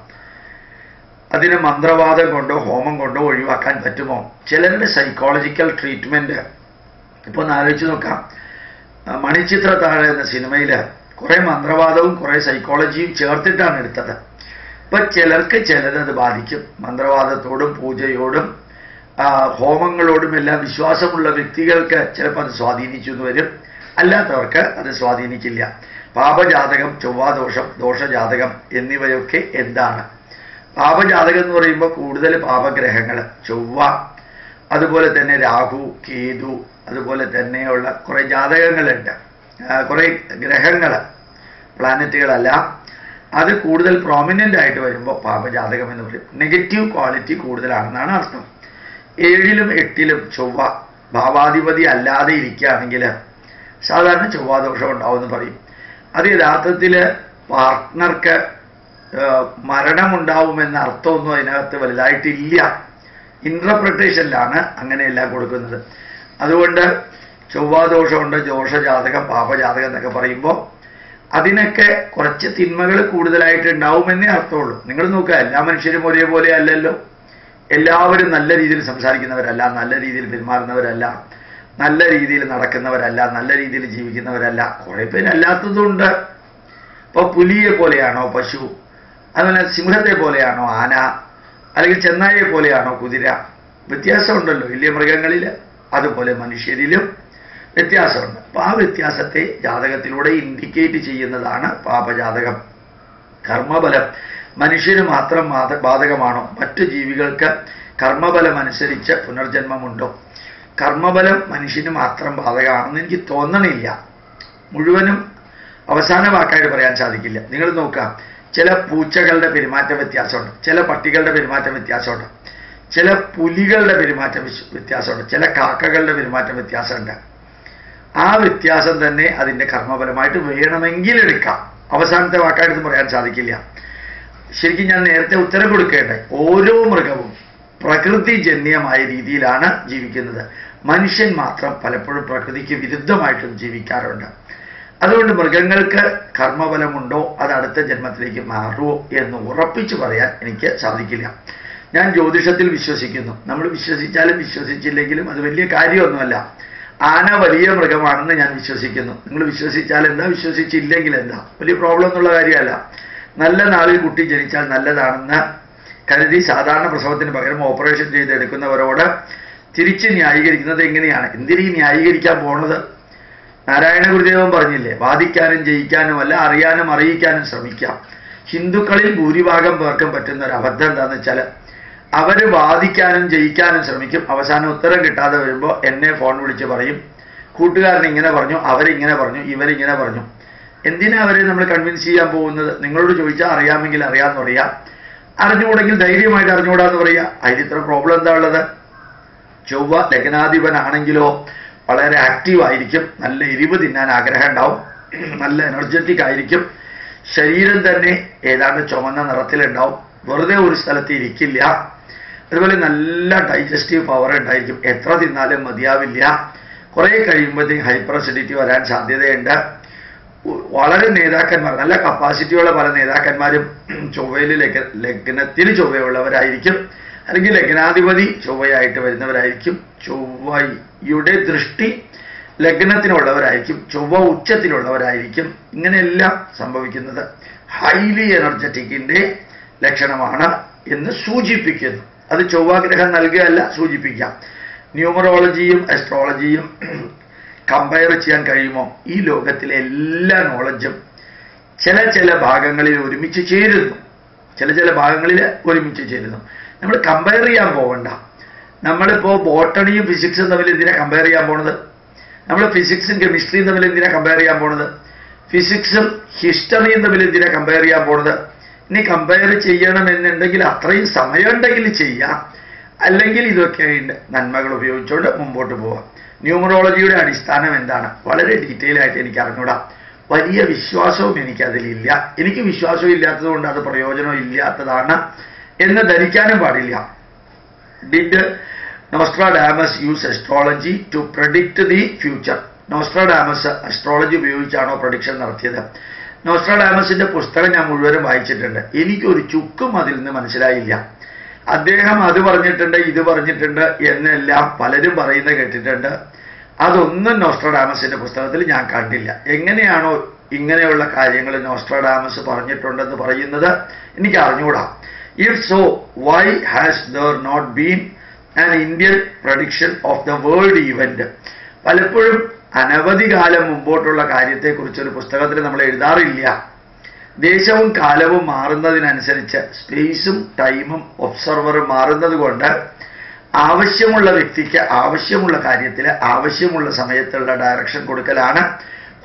അതിന് മന്ത്രവാദം കൊണ്ടോ ഹോമം കൊണ്ടോ ഒഴിവാക്കാൻ പറ്റുമോ? ചിലരുടെ സൈക്കോളജിക്കൽ ട്രീറ്റ്മെന്റ് ഇപ്പൊ ഒന്ന് ആലോചിച്ച് നോക്കാം. മണിച്ചിത്രത്താഴ് എന്ന സിനിമയിൽ കുറെ മന്ത്രവാദവും കുറെ സൈക്കോളജിയും ചേർത്തിട്ടാണ് എടുത്തത്. ഇപ്പൊ ചിലർക്ക് ചിലത് ബാധിക്കും. മന്ത്രവാദത്തോടും പൂജയോടും ഹോമങ്ങളോടും എല്ലാം വിശ്വാസമുള്ള വ്യക്തികൾക്ക് ചിലപ്പോൾ അത് സ്വാധീനിച്ചു എന്ന് വരും. അല്ലാത്തവർക്ക് അത് സ്വാധീനിക്കില്ല. പാപജാതകം, ചൊവ്വാദോഷം, ദോഷജാതകം എന്നിവയൊക്കെ എന്താണ്? പാപജാതകം എന്ന് പറയുമ്പോൾ കൂടുതൽ പാപഗ്രഹങ്ങൾ ചൊവ്വ, അതുപോലെ തന്നെ രാഹു, കേതു, അതുപോലെ തന്നെയുള്ള കുറെ ജാതകങ്ങളുണ്ട്. കുറെ ഗ്രഹങ്ങൾ, പ്ലാനറ്റുകളല്ല. അത് കൂടുതൽ പ്രോമിനൻ്റ് ആയിട്ട് വരുമ്പോൾ പാപജാതകം എന്ന് പറയും. നെഗറ്റീവ് ക്വാളിറ്റി കൂടുതലാണെന്നാണ് അർത്ഥം. 7ലും 8ലും ചൊവ്വ ഭാവാധിപതി അല്ലാതെ ഇരിക്കുകയാണെങ്കിൽ സാധാരണ ചൊവ്വാദോഷം ഉണ്ടാവുമെന്ന് പറയും. അത് യഥാർത്ഥത്തിൽ പാർട്ട്ണർക്ക് മരണമുണ്ടാവുമെന്ന അർത്ഥമൊന്നും അതിനകത്ത് വലുതായിട്ടില്ല. ഇന്റർപ്രിട്ടേഷനിലാണ് അങ്ങനെയെല്ലാം കൊടുക്കുന്നത്. അതുകൊണ്ട് ചൊവ്വാദോഷമുണ്ട്, ദോഷജാതകം, പാപജാതകം എന്നൊക്കെ പറയുമ്പോൾ അതിനൊക്കെ കുറച്ച് തിന്മകൾ കൂടുതലായിട്ട് ഉണ്ടാവുമെന്നേ അർത്ഥമുള്ളൂ. നിങ്ങൾ നോക്കുക, എല്ലാ മനുഷ്യരും ഒരേപോലെ അല്ലല്ലോ. എല്ലാവരും നല്ല രീതിയിൽ സംസാരിക്കുന്നവരല്ല, നല്ല രീതിയിൽ പെരുമാറുന്നവരല്ല, നല്ല രീതിയിൽ നടക്കുന്നവരല്ല, നല്ല രീതിയിൽ ജീവിക്കുന്നവരല്ല. കുറേ പേരല്ലാത്തതുണ്ട്. ഇപ്പോൾ പുലിയെ പോലെയാണോ പശു, അതുപോലെ സിംഹത്തെ പോലെയാണോ ആന, അല്ലെങ്കിൽ ചെന്നായെ പോലെയാണോ കുതിര? വ്യത്യാസമുണ്ടല്ലോ ഇല്ലേ മൃഗങ്ങളിൽ? അതുപോലെ മനുഷ്യരിലും വ്യത്യാസമുണ്ട്. അപ്പോൾ ആ വ്യത്യാസത്തെ ജാതകത്തിലൂടെ ഇൻഡിക്കേറ്റ് ചെയ്യുന്നതാണ് പാപജാതകം. കർമ്മബലം മനുഷ്യന് മാത്രം ബാധകമാണോ? മറ്റു ജീവികൾക്ക് കർമ്മബലം അനുസരിച്ച് പുനർജന്മമുണ്ടോ? കർമ്മബലം മനുഷ്യന് മാത്രം ബാധകമാണെന്ന് എനിക്ക് തോന്നണില്ല. മുഴുവനും അവസാന വാക്കായിട്ട് പറയാൻ സാധിക്കില്ല. നിങ്ങൾ നോക്കുക, ചില പൂച്ചകളുടെ പെരുമാറ്റ വ്യത്യാസമുണ്ട്, ചില പട്ടികളുടെ പെരുമാറ്റ വ്യത്യാസമുണ്ട്, ചില പുലികളുടെ പെരുമാറ്റ വ്യത്യാസമുണ്ട്, ചില കാക്കകളുടെ പെരുമാറ്റ വ്യത്യാസമുണ്ട്. ആ വ്യത്യാസം തന്നെ അതിൻ്റെ കർമ്മഫലമായിട്ട് വേണമെങ്കിൽ എടുക്കാം. അവസാനത്തെ വാക്കായിട്ട് പറയാൻ സാധിക്കില്ല. ശരിക്കും ഞാൻ നേരത്തെ ഉത്തരം കൊടുക്കേണ്ടത്, ഓരോ മൃഗവും പ്രകൃതിജന്യമായ രീതിയിലാണ് ജീവിക്കുന്നത്. മനുഷ്യൻ മാത്രം പലപ്പോഴും പ്രകൃതിക്ക് വിരുദ്ധമായിട്ടും ജീവിക്കാറുണ്ട്. അതുകൊണ്ട് മൃഗങ്ങൾക്ക് കർമ്മഫലമുണ്ടോ, അത് അടുത്ത ജന്മത്തിലേക്ക് മാറുമോ എന്ന് ഉറപ്പിച്ചു പറയാൻ എനിക്ക് സാധിക്കില്ല. ഞാൻ ജ്യോതിഷത്തിൽ വിശ്വസിക്കുന്നു. നമ്മൾ വിശ്വസിച്ചാലും വിശ്വസിച്ചില്ലെങ്കിലും അത് വലിയ കാര്യമൊന്നുമല്ല. ആന വലിയ മൃഗമാണെന്ന് ഞാൻ വിശ്വസിക്കുന്നു. നിങ്ങൾ വിശ്വസിച്ചാൽ എന്താ, വിശ്വസിച്ചില്ലെങ്കിൽ എന്താ, വലിയ പ്രോബ്ലം എന്നുള്ള കാര്യമല്ല. നല്ല നാളിൽ കുട്ടി ജനിച്ചാൽ നല്ലതാണെന്ന് കരുതി സാധാരണ പ്രസവത്തിന് പകരം ഓപ്പറേഷൻ ചെയ്തെടുക്കുന്നവരോട് തിരിച്ച് ന്യായീകരിക്കുന്നത് എങ്ങനെയാണ്? എന്തിനീ ന്യായീകരിക്കാൻ പോണത്? നാരായണ ഗുരുദേവൻ പറഞ്ഞില്ലേ, വാദിക്കാനും ജയിക്കാനുമല്ല, അറിയാനും അറിയിക്കാനും ശ്രമിക്കാം. ഹിന്ദുക്കളിൽ ഭൂരിഭാഗം പേർക്കും പറ്റുന്ന ഒരു അബദ്ധം എന്താണെന്ന് വെച്ചാൽ, അവർ വാദിക്കാനും ജയിക്കാനും ശ്രമിക്കും. അവസാനം ഉത്തരം കിട്ടാതെ വരുമ്പോൾ എന്നെ ഫോൺ വിളിച്ച് പറയും, കൂട്ടുകാരൻ ഇങ്ങനെ പറഞ്ഞു, അവരിങ്ങനെ പറഞ്ഞു, ഇവരിങ്ങനെ പറഞ്ഞു. എന്തിനാ അവരെ നമ്മൾ കൺവിൻസ് ചെയ്യാൻ പോകുന്നത്? നിങ്ങളോട് ചോദിച്ചാൽ അറിയാമെങ്കിൽ അറിയാമെന്ന് പറയാം, അറിഞ്ഞുകൂടെങ്കിൽ ധൈര്യമായിട്ട് അറിഞ്ഞുകൂടാന്ന് പറയാം. അതിന് ഇത്ര പ്രോബ്ലം എന്താ ഉള്ളത്? ചൊവ്വ ലഗ്നാധിപനാണെങ്കിലോ വളരെ ആക്റ്റീവ് ആയിരിക്കും, നല്ല എരിവ് തിന്നാൻ ആഗ്രഹം ഉണ്ടാവും, നല്ല എനർജറ്റിക് ആയിരിക്കും, ശരീരം തന്നെ ഏതാണ്ട് ചുമന്ന നിറത്തിലുണ്ടാവും, വെറുതെ ഒരു സ്ഥലത്ത് ഇരിക്കില്ല. അതുപോലെ നല്ല ഡൈജസ്റ്റീവ് പവർ ഉണ്ടായിരിക്കും, എത്ര തിന്നാലും മതിയാവില്ല. കുറേ കഴിയുമ്പോഴത്തേക്കും ഹൈപ്പർ അസിഡിറ്റി വരാൻ സാധ്യതയുണ്ട്. വളരെ നേതാക്കന്മാർ, നല്ല കപ്പാസിറ്റിയുള്ള പല നേതാക്കന്മാരും ചൊവ്വയിൽ ലഗ്നത്തിന് ചൊവ്വയുള്ളവരായിരിക്കും, അല്ലെങ്കിൽ ലഗ്നാധിപതി ചൊവ്വയായിട്ട് വരുന്നവരായിരിക്കും. ചൊവ്വയുടെ ദൃഷ്ടി ലഗ്നത്തിനുള്ളവരായിരിക്കും, ചൊവ്വ ഉച്ചത്തിലുള്ളവരായിരിക്കും. ഇങ്ങനെയെല്ലാം സംഭവിക്കുന്നത് ഹൈലി എനർജറ്റിക്കിൻ്റെ ലക്ഷണമാണ് എന്ന് സൂചിപ്പിക്കുന്നു. അത് ചൊവ്വാഗ്രഹം നൽകുകയല്ല, സൂചിപ്പിക്കാം. ന്യൂമറോളജിയും അസ്ട്രോളജിയും കമ്പയർ ചെയ്യാൻ കഴിയുമോ? ഈ ലോകത്തിലെ എല്ലാ നോളജും ചില ഭാഗങ്ങളിൽ ഒരുമിച്ച് ചേരുന്നു, ചില ഭാഗങ്ങളിൽ ഒരുമിച്ച് ചേരുന്നു. നമ്മൾ കമ്പയർ ചെയ്യാൻ പോകണ്ട. നമ്മളിപ്പോൾ ബോട്ടണിയും ഫിസിക്സും തമ്മിൽ എന്തിനാണ് കമ്പയർ ചെയ്യാൻ പോണത്? നമ്മൾ ഫിസിക്സും കെമിസ്ട്രിയും തമ്മിൽ എന്തിനാണ് കമ്പയർ ചെയ്യാൻ പോണത്? ഫിസിക്സും ഹിസ്റ്ററിയും തമ്മിൽ എന്തിനാണ് കമ്പയർ ചെയ്യാൻ പോണത്? ഇനി കമ്പയർ ചെയ്യണമെന്നുണ്ടെങ്കിൽ അത്രയും സമയമുണ്ടെങ്കിൽ ചെയ്യാം, അല്ലെങ്കിൽ ഇതൊക്കെ നന്മകൾ ഉപയോഗിച്ചുകൊണ്ട് മുമ്പോട്ട് പോവാം. ന്യൂമറോളജിയുടെ അടിസ്ഥാനം എന്താണ്? വളരെ ഡീറ്റെയിൽ ആയിട്ട് എനിക്ക് അറിഞ്ഞൂടാ. വലിയ വിശ്വാസവും എനിക്കതിലില്ല. എനിക്ക് വിശ്വാസവും ഇല്ലാത്തത് കൊണ്ട് അത് പ്രയോജനം ഇല്ലാത്തതാണ് എന്ന് ധരിക്കാനും പാടില്ല. Did Nostradamus use astrology to predict the future? Nostradamus astrology ഉപയോഗിച്ചാണോ പ്രഡിക്ഷൻ നടത്തിയത്? നോസ്ട്രാഡാമസിന്റെ പുസ്തകം ഞാൻ മുഴുവനും വായിച്ചിട്ടുണ്ട്. എനിക്കൊരു ചുക്കും അതിൽ നിന്ന് മനസ്സിലായില്ല. അദ്ദേഹം അത് പറഞ്ഞിട്ടുണ്ട്, ഇത് പറഞ്ഞിട്ടുണ്ട് എന്നെല്ലാം പലരും പറയുന്നത് കേട്ടിട്ടുണ്ട്. അതൊന്നും നോസ്ട്രാഡാമസിന്റെ പുസ്തകത്തിൽ ഞാൻ കണ്ടില്ല. എങ്ങനെയാണോ ഇങ്ങനെയുള്ള കാര്യങ്ങൾ നോസ്ട്രാഡാമസ് പറഞ്ഞിട്ടുണ്ടെന്ന് പറയുന്നത് എനിക്ക് അറിഞ്ഞുകൂടാ. If so, why has there not been an Indian prediction of the world event? പലപ്പോഴും അനവധി കാലം മുമ്പോട്ടുള്ള കാര്യത്തെക്കുറിച്ചൊരു പുസ്തകത്തിൽ നമ്മൾ എഴുതാറില്ല. ദേശവും കാലവും മാറുന്നതിനനുസരിച്ച് സ്പേസും ടൈമും ഒബ്സർവറും മാറുന്നത് കൊണ്ട് ആവശ്യമുള്ള വ്യക്തിക്ക് ആവശ്യമുള്ള കാര്യത്തിൽ ആവശ്യമുള്ള സമയത്തുള്ള ഡയറക്ഷൻ കൊടുക്കലാണ്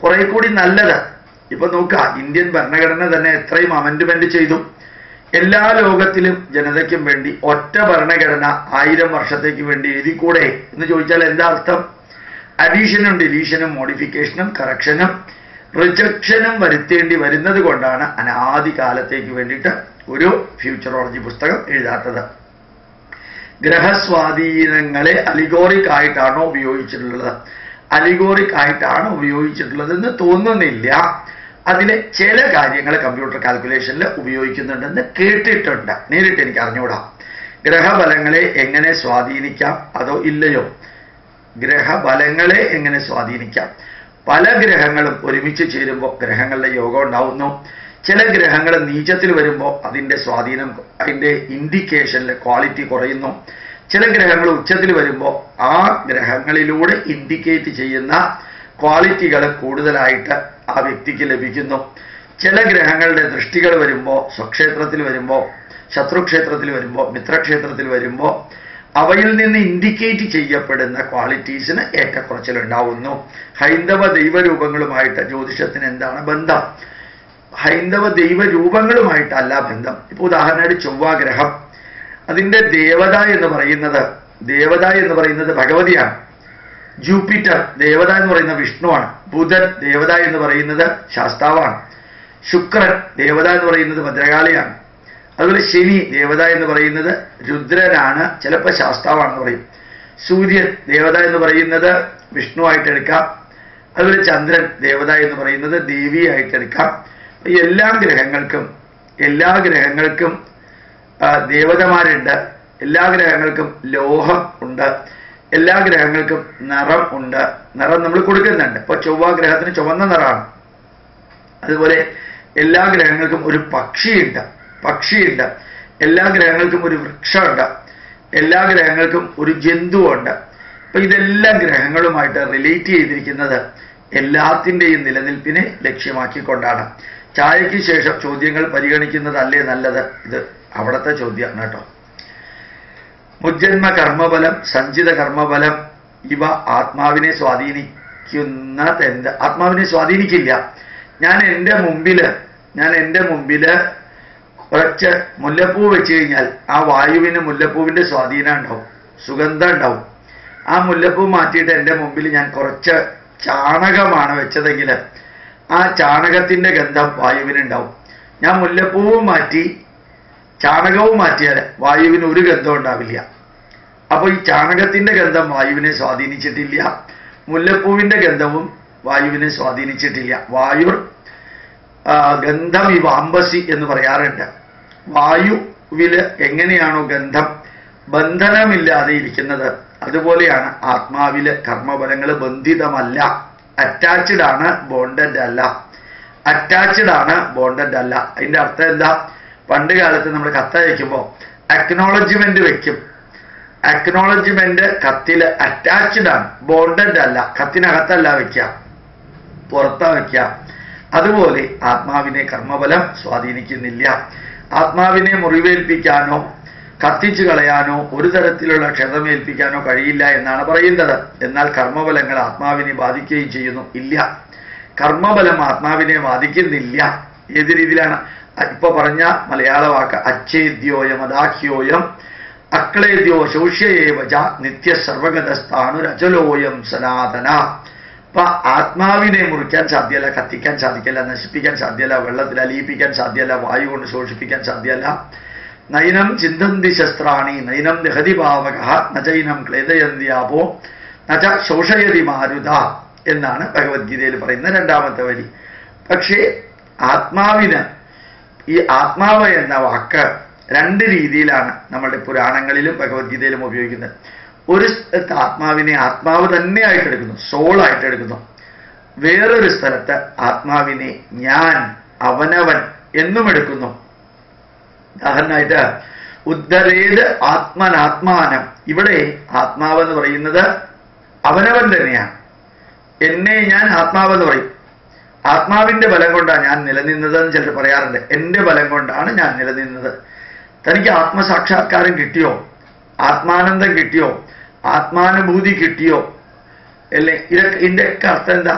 കുറെ കൂടി നല്ലത്. ഇപ്പൊ നോക്കുക, ഇന്ത്യൻ ഭരണഘടന തന്നെ എത്രയും അമെൻഡ്മെന്റ് ചെയ്തു. എല്ലാ ലോകത്തിലും ജനതയ്ക്കും വേണ്ടി ഒറ്റ ഭരണഘടന 1000 വർഷത്തേക്ക് വേണ്ടി എഴുതിക്കൂടെ എന്ന് ചോദിച്ചാൽ എന്താ അർത്ഥം? അഡീഷനും ഡിലീഷനും മോഡിഫിക്കേഷനും കറക്ഷനും റിജക്ഷനും വരുത്തേണ്ടി വരുന്നത് കൊണ്ടാണ് അനാദി കാലത്തേക്ക് വേണ്ടിയിട്ട് ഒരു ഫ്യൂച്ചറോളജി പുസ്തകം എഴുതാത്തത്. ഗ്രഹസ്വാധീനങ്ങളെ അലിഗോറിക് ആയിട്ടാണോ ഉപയോഗിച്ചിട്ടുള്ളത്? അലിഗോറിക് ആയിട്ടാണ് ഉപയോഗിച്ചിട്ടുള്ളതെന്ന് തോന്നുന്നില്ല. അതിലെ ചില കാര്യങ്ങൾ കമ്പ്യൂട്ടർ കാൽക്കുലേഷനിൽ ഉപയോഗിക്കുന്നുണ്ടെന്ന് കേട്ടിട്ടുണ്ട്, നേരിട്ട് എനിക്ക് അറിഞ്ഞുകൂടാ. ഗ്രഹബലങ്ങളെ എങ്ങനെ സ്വാധീനിക്കാം അതോ ഇല്ലയോ? ഗ്രഹബലങ്ങളെ എങ്ങനെ സ്വാധീനിക്കാം? പല ഗ്രഹങ്ങളും ഒരുമിച്ച് ചേരുമ്പോൾ ഗ്രഹങ്ങളുടെ യോഗം ഉണ്ടാവുന്നു. ചില ഗ്രഹങ്ങൾ നീചത്തിൽ വരുമ്പോൾ അതിൻ്റെ സ്വാധീനം, അതിൻ്റെ ഇൻഡിക്കേഷനിലെ ക്വാളിറ്റി കുറയുന്നു. ചില ഗ്രഹങ്ങൾ ഉച്ചത്തിൽ വരുമ്പോൾ ആ ഗ്രഹങ്ങളിലൂടെ ഇൻഡിക്കേറ്റ് ചെയ്യുന്ന ക്വാളിറ്റികൾ കൂടുതലായിട്ട് ആ വ്യക്തിക്ക് ലഭിക്കുന്നു. ചില ഗ്രഹങ്ങളുടെ ദൃഷ്ടികൾ വരുമ്പോൾ, സ്വക്ഷേത്രത്തിൽ വരുമ്പോൾ, ശത്രുക്ഷേത്രത്തിൽ വരുമ്പോൾ, മിത്രക്ഷേത്രത്തിൽ വരുമ്പോൾ അവയിൽ നിന്ന് ഇൻഡിക്കേറ്റ് ചെയ്യപ്പെടുന്ന ക്വാളിറ്റീസിന് ഏറ്റക്കുറച്ചിലുണ്ടാവുന്നു. ഹൈന്ദവ ദൈവരൂപങ്ങളുമായിട്ട് ജ്യോതിഷത്തിന് എന്താണ് ബന്ധം? ഹൈന്ദവ ദൈവരൂപങ്ങളുമായിട്ടല്ല ബന്ധം. ഇപ്പോൾ ഉദാഹരണമായിട്ട് ചൊവ്വാഗ്രഹം, അതിൻ്റെ ദേവത എന്ന് പറയുന്നത് ഭഗവതിയാണ്. ജൂപ്പിറ്റർ ദേവത എന്ന് പറയുന്നത് വിഷ്ണുവാണ്. ബുധൻ ദേവത എന്ന് പറയുന്നത് ശാസ്താവാണ്. ശുക്രൻ ദേവത എന്ന് പറയുന്നത് ഭദ്രകാളിയാണ്. അതുപോലെ ശനി ദേവത എന്ന് പറയുന്നത് രുദ്രനാണ്, ചിലപ്പോൾ ശാസ്താവാണെന്ന് പറയും. സൂര്യൻ ദേവത എന്ന് പറയുന്നത് വിഷ്ണുവായിട്ടെടുക്കാം. അതുപോലെ ചന്ദ്രൻ ദേവത എന്ന് പറയുന്നത് ദേവിയായിട്ടെടുക്കാം. എല്ലാ ഗ്രഹങ്ങൾക്കും ദേവതമാരുണ്ട്. എല്ലാ ഗ്രഹങ്ങൾക്കും ലോഹം ഉണ്ട്. എല്ലാ ഗ്രഹങ്ങൾക്കും നിറം ഉണ്ട്. നിറം നമ്മൾ കൊടുക്കുന്നുണ്ട്. ഇപ്പോൾ ചൊവ്വാഗ്രഹത്തിന് ചുവന്ന നിറമാണ്. അതുപോലെ എല്ലാ ഗ്രഹങ്ങൾക്കും ഒരു പക്ഷിയുണ്ട്. എല്ലാ ഗ്രഹങ്ങൾക്കും ഒരു വൃക്ഷമുണ്ട്. എല്ലാ ഗ്രഹങ്ങൾക്കും ഒരു ജന്തുവുണ്ട്. അപ്പൊ ഇതെല്ലാം ഗ്രഹങ്ങളുമായിട്ട് റിലേറ്റ് ചെയ്തിരിക്കുന്നത് എല്ലാത്തിൻ്റെയും നിലനിൽപ്പിനെ ലക്ഷ്യമാക്കിക്കൊണ്ടാണ്. ചായയ്ക്ക് ശേഷം ചോദ്യങ്ങൾ പരിഗണിക്കുന്നതല്ലേ നല്ലത്? ഇത് അവിടുത്തെ ചോദ്യമാണ് കേട്ടോ. മുജ്ജന്മ കർമ്മബലം, സഞ്ചിത കർമ്മബലം ഇവ ആത്മാവിനെ സ്വാധീനിക്കുന്നത്? ആത്മാവിനെ സ്വാധീനിക്കില്ല. ഞാൻ എൻ്റെ മുമ്പില് കുറച്ച് മുല്ലപ്പൂ വെച്ച് കഴിഞ്ഞാൽ ആ വായുവിന് മുല്ലപ്പൂവിൻ്റെ സ്വാധീനം ഉണ്ടാവും, സുഗന്ധം ഉണ്ടാവും. ആ മുല്ലപ്പൂ മാറ്റിയിട്ട് എൻ്റെ മുമ്പിൽ ഞാൻ കുറച്ച് ചാണകമാണ് വെച്ചതെങ്കിൽ ആ ചാണകത്തിൻ്റെ ഗന്ധം വായുവിനുണ്ടാവും. ഞാൻ മുല്ലപ്പൂവും മാറ്റി ചാണകവും മാറ്റിയാൽ വായുവിന് ഒരു ഗന്ധം ഉണ്ടാവില്ല. അപ്പോൾ ഈ ചാണകത്തിൻ്റെ ഗന്ധം വായുവിനെ സ്വാധീനിച്ചിട്ടില്ല, മുല്ലപ്പൂവിൻ്റെ ഗന്ധവും വായുവിനെ സ്വാധീനിച്ചിട്ടില്ല. വായു ഗന്ധം ഈ വാമ്പസി എന്ന് പറയാറുണ്ട്. വായുവില് എങ്ങനെയാണോ ഗന്ധം ബന്ധനമില്ലാതെ ഇരിക്കുന്നത്, അതുപോലെയാണ് ആത്മാവില് കർമ്മഫലങ്ങൾ ബന്ധിതമല്ല, അറ്റാച്ച്ഡ് ആണ്, ബോണ്ടഡ് അല്ല. അതിൻ്റെ അർത്ഥം എന്താ? പണ്ട് കാലത്ത് നമ്മൾ കത്തയക്കുമ്പോൾ അക്നോളജ്മെന്റ് വെക്കും. അക്നോളജ്മെന്റ് കത്തിൽ അറ്റാച്ച്ഡ് ആണ്, ബോണ്ടഡ് അല്ല. കത്തിനകത്തല്ല വയ്ക്കുക, പുറത്താ വയ്ക്കുക. അതുപോലെ ആത്മാവിനെ കർമ്മഫലം സ്വാധീനിക്കുന്നില്ല. ആത്മാവിനെ മുറിവേൽപ്പിക്കാനോ കത്തിച്ചു കളയാനോ ഒരു തരത്തിലുള്ള ക്ഷതമേൽപ്പിക്കാനോ കഴിയില്ല എന്നാണ് പറയുന്നത്. എന്നാൽ കർമ്മഫലങ്ങൾ ആത്മാവിനെ ബാധിക്കുകയും ചെയ്യുന്നു. ഇല്ല, കർമ്മഫലം ആത്മാവിനെ ബാധിക്കുന്നില്ല. ഏത് രീതിയിലാണ്? ഇപ്പൊ പറഞ്ഞ മലയാള വാക്ക് അച്ഛേദ്യോയം അദാഖ്യോയം അക്ലേദ്യോ ശൗഷ്യയേവച നിത്യ സർവഗതസ്ഥാണുരചലോയം സനാതന. അപ്പൊ ആത്മാവിനെ മുറിക്കാൻ സാധ്യമല്ല, കത്തിക്കാൻ സാധിക്കില്ല, നശിപ്പിക്കാൻ സാധ്യമല്ല, വെള്ളത്തിൽ അലിയിപ്പിക്കാൻ സാധ്യമല്ല, വായു കൊണ്ട് ശോഷിപ്പിക്കാൻ സാധ്യമല്ല. നൈനം ചിന്തന്തി ശസ്ത്രാണി നൈനം ദഹതി പാവക നചൈനം ക്ലേദയന്ത്യാപോ നച ശോഷയതി മാരുത എന്നാണ് ഭഗവത്ഗീതയിൽ പറയുന്ന രണ്ടാമത്തെ വരി. പക്ഷേ ആത്മാവിന് ഈ ആത്മാവ് എന്ന വാക്ക് രണ്ട് രീതിയിലാണ് നമ്മളുടെ പുരാണങ്ങളിലും ഭഗവത്ഗീതയിലും ഉപയോഗിക്കുന്നത്. ഒരു സ്ഥലത്ത് ആത്മാവിനെ ആത്മാവ് തന്നെയായിട്ട് എടുക്കുന്നു, സോളായിട്ട് എടുക്കുന്നു. വേറൊരു സ്ഥലത്ത് ആത്മാവിനെ ഞാൻ, അവനവൻ എന്നും എടുക്കുന്നു. ഉദാഹരണമായിട്ട് ഉദ്ധരേത് ആത്മനാത്മാനം, ഇവിടെ ആത്മാവെന്ന് പറയുന്നത് അവനവൻ തന്നെയാണ്. എന്നെ ഞാൻ ആത്മാവെന്ന് പറയും. ആത്മാവിൻ്റെ ബലം കൊണ്ടാണ് ഞാൻ നിലനിന്നതെന്ന് ചിലർ പറയാറുണ്ട്. എൻ്റെ ബലം കൊണ്ടാണ് ഞാൻ നിലനിന്നത്. തനിക്ക് ആത്മസാക്ഷാത്കാരം കിട്ടിയോ? ആത്മാനന്ദം കിട്ടിയോ? ആത്മാനുഭൂതി കിട്ടിയോ? അല്ലെ? ഇതിൻ്റെയൊക്കെ അർത്ഥം എന്താ?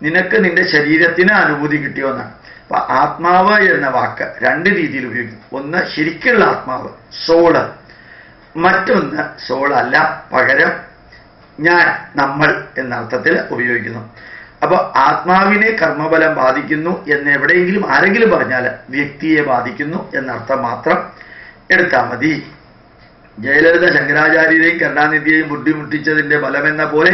നിനക്ക് നിന്റെ ശരീരത്തിന് അനുഭൂതി കിട്ടിയോ എന്നാണ്. അപ്പൊ ആത്മാവ് എന്ന വാക്ക് രണ്ട് രീതിയിൽ ഉപയോഗിക്കും. ഒന്ന് ശരിക്കുള്ള ആത്മാവ്, സോള്. മറ്റൊന്ന് സോളല്ല, പകരം ഞാൻ, നമ്മൾ എന്ന അർത്ഥത്തിൽ ഉപയോഗിക്കുന്നു. അപ്പൊ ആത്മാവിനെ കർമ്മഫലം ബാധിക്കുന്നു എന്ന് എവിടെയെങ്കിലും ആരെങ്കിലും പറഞ്ഞാൽ വ്യക്തിയെ ബാധിക്കുന്നു എന്നർത്ഥം മാത്രം എടുത്താൽ മതി. ജയലളിത ശങ്കരാചാര്യരെയും കരുണാനിധിയെയും ബുദ്ധിമുട്ടിച്ചതിൻ്റെ ഫലമെന്ന പോലെ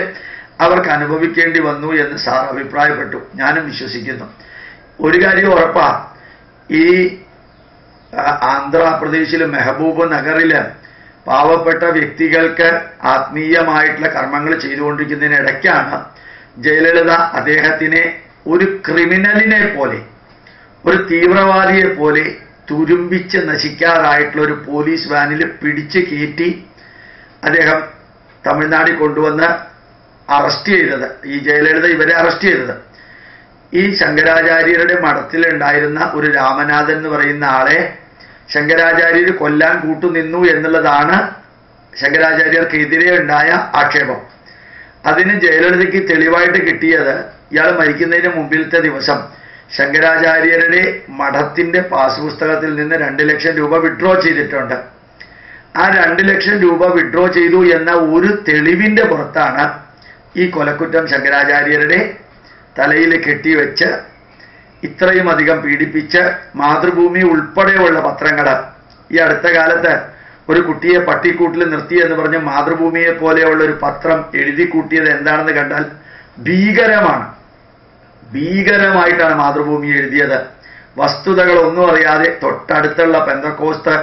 അവർക്ക് അനുഭവിക്കേണ്ടി വന്നു എന്ന് സാർ അഭിപ്രായപ്പെട്ടു. ഞാനും വിശ്വസിക്കുന്നു. ഒരു കാര്യം ഉറപ്പാ, ഈ ആന്ധ്രാപ്രദേശിലെ മെഹബൂബ് നഗറില് പാവപ്പെട്ട വ്യക്തികൾക്ക് ആത്മീയമായിട്ടുള്ള കർമ്മങ്ങൾ ചെയ്തുകൊണ്ടിരിക്കുന്നതിനിടയ്ക്കാണ് ജയലളിത അദ്ദേഹത്തിനെ ഒരു ക്രിമിനലിനെ പോലെ, ഒരു തീവ്രവാദിയെ പോലെ തുരുമ്പിച്ച് നശിക്കാറായിട്ടുള്ള ഒരു പോലീസ് വാനിൽ പിടിച്ച് കയറ്റി അദ്ദേഹം തമിഴ്നാട്ടിൽ കൊണ്ടുവന്ന് അറസ്റ്റ് ചെയ്തത്. ഈ ജയലളിത ഇവരെ അറസ്റ്റ് ചെയ്തത് ഈ ശങ്കരാചാര്യരുടെ മഠത്തിലുണ്ടായിരുന്ന ഒരു രാമനാഥൻ എന്ന് പറയുന്ന ആളെ ശങ്കരാചാര്യർ കൊല്ലാൻ കൂട്ടുനിന്നു എന്നുള്ളതാണ് ശങ്കരാചാര്യർക്കെതിരെ ഉണ്ടായ ആക്ഷേപം. അതിന് ജയലളിതയ്ക്ക് തെളിവായിട്ട് കിട്ടിയത് ഇയാൾ മരിക്കുന്നതിന് മുമ്പിലത്തെ ദിവസം ശങ്കരാചാര്യരുടെ മഠത്തിന്റെ പാസ് പുസ്തകത്തിൽ നിന്ന് 2 ലക്ഷം രൂപ വിഡ്രോ ചെയ്തിട്ടുണ്ട്. ആ 2 ലക്ഷം രൂപ വിഡ്രോ ചെയ്തു എന്ന ഒരു തെളിവിന്റെ പുറത്താണ് ഈ കൊലക്കുറ്റം ശങ്കരാചാര്യരുടെ തലയിൽ കെട്ടിവെച്ച് ഇത്രയും അധികം പീഡിപ്പിച്ച് മാതൃഭൂമി ഉൾപ്പെടെയുള്ള പത്രങ്ങൾ ഈ അടുത്ത കാലത്ത് ഒരു കുട്ടിയെ പട്ടിക്കൂട്ടിൽ നിർത്തി എന്ന് പറഞ്ഞ് മാതൃഭൂമിയെ പോലെയുള്ള ഒരു പത്രം എഴുതി കൂട്ടിയത് എന്താണെന്ന് കണ്ടാൽ ഭീകരമാണ്. ഭീകരമായിട്ടാണ് മാതൃഭൂമി എഴുതിയത്. വസ്തുതകളൊന്നും അറിയാതെ തൊട്ടടുത്തുള്ള പെന്തക്കോസ്ത്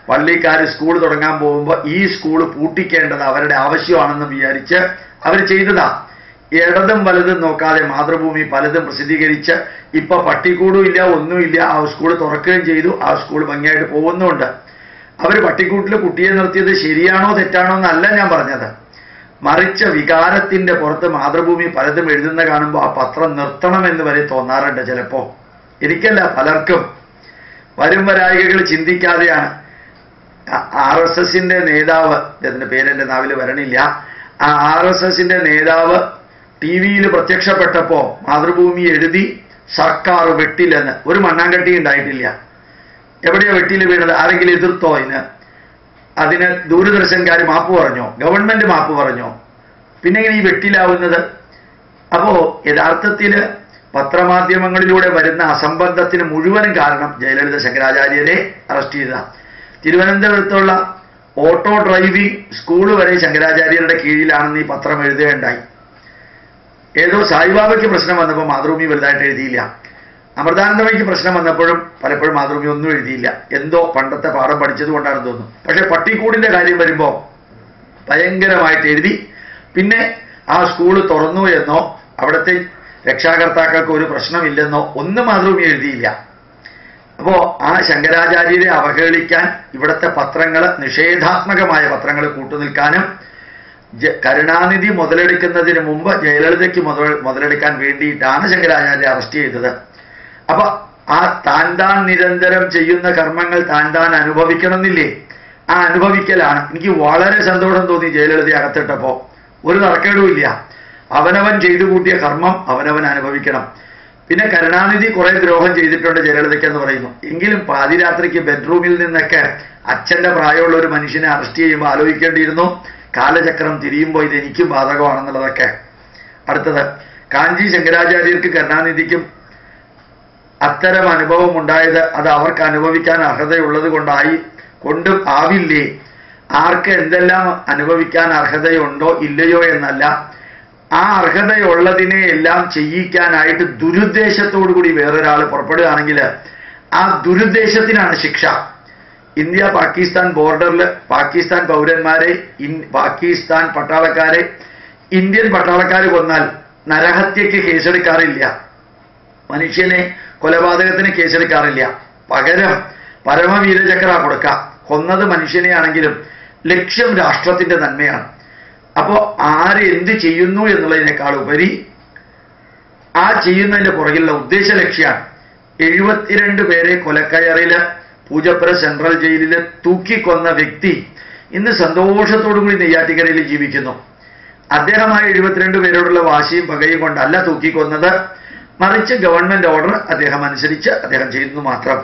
പള്ളിക്കാർ സ്കൂൾ തുടങ്ങാൻ പോകുമ്പോൾ ഈ സ്കൂൾ പൂട്ടിക്കേണ്ടത് അവരുടെ ആവശ്യമാണെന്ന് വിചാരിച്ച് അവർ ചെയ്തതാ. ഇടതും വലതും നോക്കാതെ മാതൃഭൂമി പലതും പ്രസിദ്ധീകരിച്ച് ഇപ്പൊ പട്ടിക്കൂടും ഇല്ല, ഒന്നുമില്ല. ആ സ്കൂൾ തുറക്കുകയും ചെയ്തു. ആ സ്കൂൾ ഭംഗിയായിട്ട് പോകുന്നുണ്ട്. അവർ പട്ടിക്കൂട്ടിൽ കുട്ടിയെ നിർത്തിയത് ശരിയാണോ തെറ്റാണോ എന്നല്ല ഞാൻ പറഞ്ഞത്, മറിച്ച് വികാരത്തിന്റെ പുറത്ത് മാതൃഭൂമി പലതും എഴുതുന്ന കാണുമ്പോൾ ആ പത്രം നിർത്തണമെന്ന് വരെ തോന്നാറുണ്ട് ചിലപ്പോ. എനിക്കല്ല, പലർക്കും. വരും വരായികകൾ ചിന്തിക്കാതെയാണ്. RSSന്റെ നേതാവ്, ഇതിന്റെ പേരെന്റെ നാവിൽ വരണില്ല, ആ RSSന്റെ നേതാവ് TV-യിൽ പ്രത്യക്ഷപ്പെട്ടപ്പോ മാതൃഭൂമി എഴുതി സർക്കാർ വെട്ടില്ലെന്ന്. ഒരു മണ്ണാങ്കട്ടി ഉണ്ടായിട്ടില്ല. എവിടെയാ വെട്ടിൽ വീണത്? ആരെങ്കിലും എതിർത്തോ? അതിന് ദൂരദർശൻകാർ മാപ്പ് പറഞ്ഞോ? ഗവൺമെന്റ് മാപ്പ് പറഞ്ഞോ? പിന്നെ ഇങ്ങനെ ഈ വെട്ടിലാവുന്നത്? അപ്പോ യഥാർത്ഥത്തിൽ പത്രമാധ്യമങ്ങളിലൂടെ വരുന്ന അസംബന്ധത്തിന് മുഴുവനും കാരണം ജയലളിത ശങ്കരാചാര്യരെ അറസ്റ്റ് ചെയ്ത. തിരുവനന്തപുരത്തുള്ള ഓട്ടോ ഡ്രൈവിംഗ് സ്കൂൾ വരെ ശങ്കരാചാര്യരുടെ കീഴിലാണെന്ന് ഈ പത്രം എഴുതുകയുണ്ടായി. ഏതോ സായിബാബയ്ക്ക് പ്രശ്നം വന്നപ്പോൾ മാതൃഭൂമി വലുതായിട്ട് എഴുതിയില്ല. അമൃതാനന്ദമയ്ക്ക് പ്രശ്നം വന്നപ്പോഴും പലപ്പോഴും മാതൃഭൂമി ഒന്നും എഴുതിയില്ല. എന്തോ പണ്ടത്തെ പാഠം പഠിച്ചത് കൊണ്ടാണെന്ന് തോന്നുന്നു. പക്ഷെ പട്ടിക്കൂടിന്റെ കാര്യം വരുമ്പോൾ ഭയങ്കരമായിട്ട് എഴുതി. പിന്നെ ആ സ്കൂൾ തുറന്നു എന്നോ അവിടുത്തെ രക്ഷാകർത്താക്കൾക്ക് ഒരു പ്രശ്നമില്ലെന്നോ ഒന്നും മാതൃഭൂമി എഴുതിയില്ല. അപ്പോ ആ ശങ്കരാചാര്യരെ അവഹേളിക്കാൻ ഇവിടുത്തെ പത്രങ്ങൾ, നിഷേധാത്മകമായ പത്രങ്ങൾ കൂട്ടുനിൽക്കാനും കരുണാനിധി മുതലെടുക്കുന്നതിന് മുമ്പ് ജയലളിതയ്ക്ക് മുതലെടുക്കാൻ വേണ്ടിയിട്ടാണ് ശങ്കരാചാര്യ അറസ്റ്റ് ചെയ്തത്. അപ്പൊ ആ താൻ നിരന്തരം ചെയ്യുന്ന കർമ്മങ്ങൾ താൻ അനുഭവിക്കണമെന്നില്ലേ? ആ അനുഭവിക്കലാണ്. എനിക്ക് വളരെ സന്തോഷം തോന്നി ജയലളിത അകത്തിട്ടപ്പോ. ഒരു തർക്കേടുമില്ല. അവനവൻ ചെയ്തു കൂട്ടിയ കർമ്മം അവനവൻ അനുഭവിക്കണം. പിന്നെ കരുണാനിധി കുറെ ദ്രോഹം ചെയ്തിട്ടുണ്ട് ജയലളിതയ്ക്ക് എന്ന് പറയുന്നു. എങ്കിലും പാതിരാത്രിക്ക് ബെഡ്റൂമിൽ നിന്നൊക്കെ അച്ഛന്റെ പ്രായമുള്ള ഒരു മനുഷ്യനെ അറസ്റ്റ് ചെയ്യുമ്പോൾ ആലോചിക്കേണ്ടിയിരുന്നു, കാലചക്രം തിരിയുമ്പോൾ ഇത് എനിക്കും ബാധകമാണെന്നുള്ളതൊക്കെ. അടുത്തത്, കാഞ്ചി ശങ്കരാചാര്യർക്ക് കരുണാനിധിക്കും അത്തരം അനുഭവം ഉണ്ടായത് അത് അവർക്ക് അനുഭവിക്കാൻ അർഹതയുള്ളത് കൊണ്ടും ആവില്ലേ? ആർക്ക് എന്തെല്ലാം അനുഭവിക്കാൻ അർഹതയുണ്ടോ ഇല്ലയോ എന്നല്ല, ആ അർഹതയുള്ളതിനെ എല്ലാം ചെയ്യിക്കാനായിട്ട് ദുരുദ്ദേശത്തോടു കൂടി വേറൊരാൾ പുറപ്പെടുകയാണെങ്കിൽ ആ ദുരുദ്ദേശത്തിനാണ് ശിക്ഷ. ഇന്ത്യ പാകിസ്ഥാൻ ബോർഡറിൽ പാകിസ്ഥാൻ പൗരന്മാരെ, പാകിസ്ഥാൻ പട്ടാളക്കാരെ ഇന്ത്യൻ പട്ടാളക്കാർ കൊന്നാൽ നരഹത്യക്ക് കേസെടുക്കാറില്ല, മനുഷ്യനെ കൊലപാതകത്തിന് കേസെടുക്കാറില്ല. പകരം പരമവീരചക്ര കൊടുക്കുക. കൊന്നത് മനുഷ്യനെയാണെങ്കിലും ലക്ഷ്യം രാഷ്ട്രത്തിന്റെ നന്മയാണ്. അപ്പോ ആര് എന്ത് ചെയ്യുന്നു എന്നുള്ളതിനേക്കാൾ ഉപരി ആ ചെയ്യുന്നതിന്റെ പുറകിലുള്ള ഉദ്ദേശ ലക്ഷ്യമാണ്. 72 പേരെ കൊലക്കയറില് പൂജപ്പുര സെൻട്രൽ ജയിലിൽ തൂക്കിക്കൊന്ന വ്യക്തി ഇന്ന് സന്തോഷത്തോടു കൂടി നെയ്യാറ്റിക്കരയിൽ ജീവിക്കുന്നു. അദ്ദേഹമായ 72 പേരോടുള്ള വാശിയും പകയും കൊണ്ടല്ല തൂക്കിക്കൊന്നത്, മറിച്ച് ഗവൺമെന്റ് ഓർഡർ അദ്ദേഹം അനുസരിച്ച് അദ്ദേഹം ചെയ്യുന്നു മാത്രം.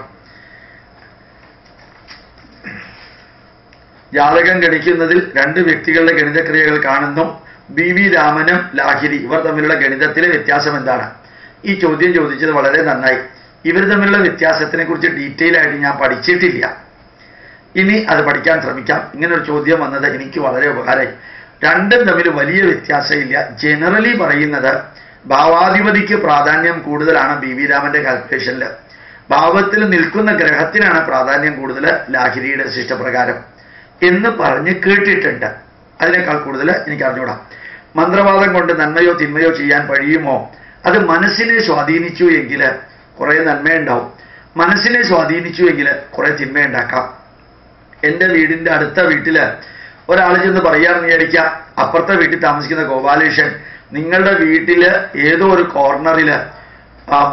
ജാതകം ഗണിക്കുന്നതിൽ 2 വ്യക്തികളുടെ ഗണിതക്രിയകൾ കാണുന്നു. BV രാമനും ലാഹിരി, ഇവർ തമ്മിലുള്ള ഗണിതത്തിലെ വ്യത്യാസം എന്താണ്? ഈ ചോദ്യം ചോദിച്ചത് വളരെ നന്നായി. ഇവർ തമ്മിലുള്ള വ്യത്യാസത്തിനെ കുറിച്ച് ഡീറ്റെയിൽ ആയിട്ട് ഞാൻ പഠിച്ചിട്ടില്ല. ഇനി അത് പഠിക്കാൻ ശ്രമിക്കാം. ഇങ്ങനൊരു ചോദ്യം വന്നത് എനിക്ക് വളരെ ഉപകാരമായി. രണ്ടും തമ്മിൽ വലിയ വ്യത്യാസമില്ല. ജനറലി പറയുന്നത് ഭാവാധിപതിക്ക് പ്രാധാന്യം കൂടുതലാണ് ബി വി രാമന്റെ കാൽക്കുലേഷനിൽ. ഭാവത്തിൽ നിൽക്കുന്ന ഗ്രഹത്തിനാണ് പ്രാധാന്യം കൂടുതൽ ലാഹിരിയുടെ ശിഷ്ടപ്രകാരം എന്ന് പറഞ്ഞ് കേട്ടിട്ടുണ്ട്. അതിനേക്കാൾ കൂടുതൽ എനിക്ക് അറിഞ്ഞൂടാ. മന്ത്രവാദം കൊണ്ട് നന്മയോ തിന്മയോ ചെയ്യാൻ കഴിയുമോ? അത് മനസ്സിനെ സ്വാധീനിച്ചു എങ്കിൽ കുറെ നന്മയുണ്ടാവും, മനസ്സിനെ സ്വാധീനിച്ചു എങ്കിൽ കുറെ തിന്മയുണ്ടാക്കാം. എൻ്റെ വീടിൻ്റെ അടുത്ത വീട്ടില് ഒരാൾ ചെന്ന് പറയാമെന്ന് വിചാരിക്കാം, അപ്പുറത്തെ വീട്ടിൽ താമസിക്കുന്ന ഗോപാലകൃഷ്ണൻ നിങ്ങളുടെ വീട്ടില് ഏതോ ഒരു കോർണറിൽ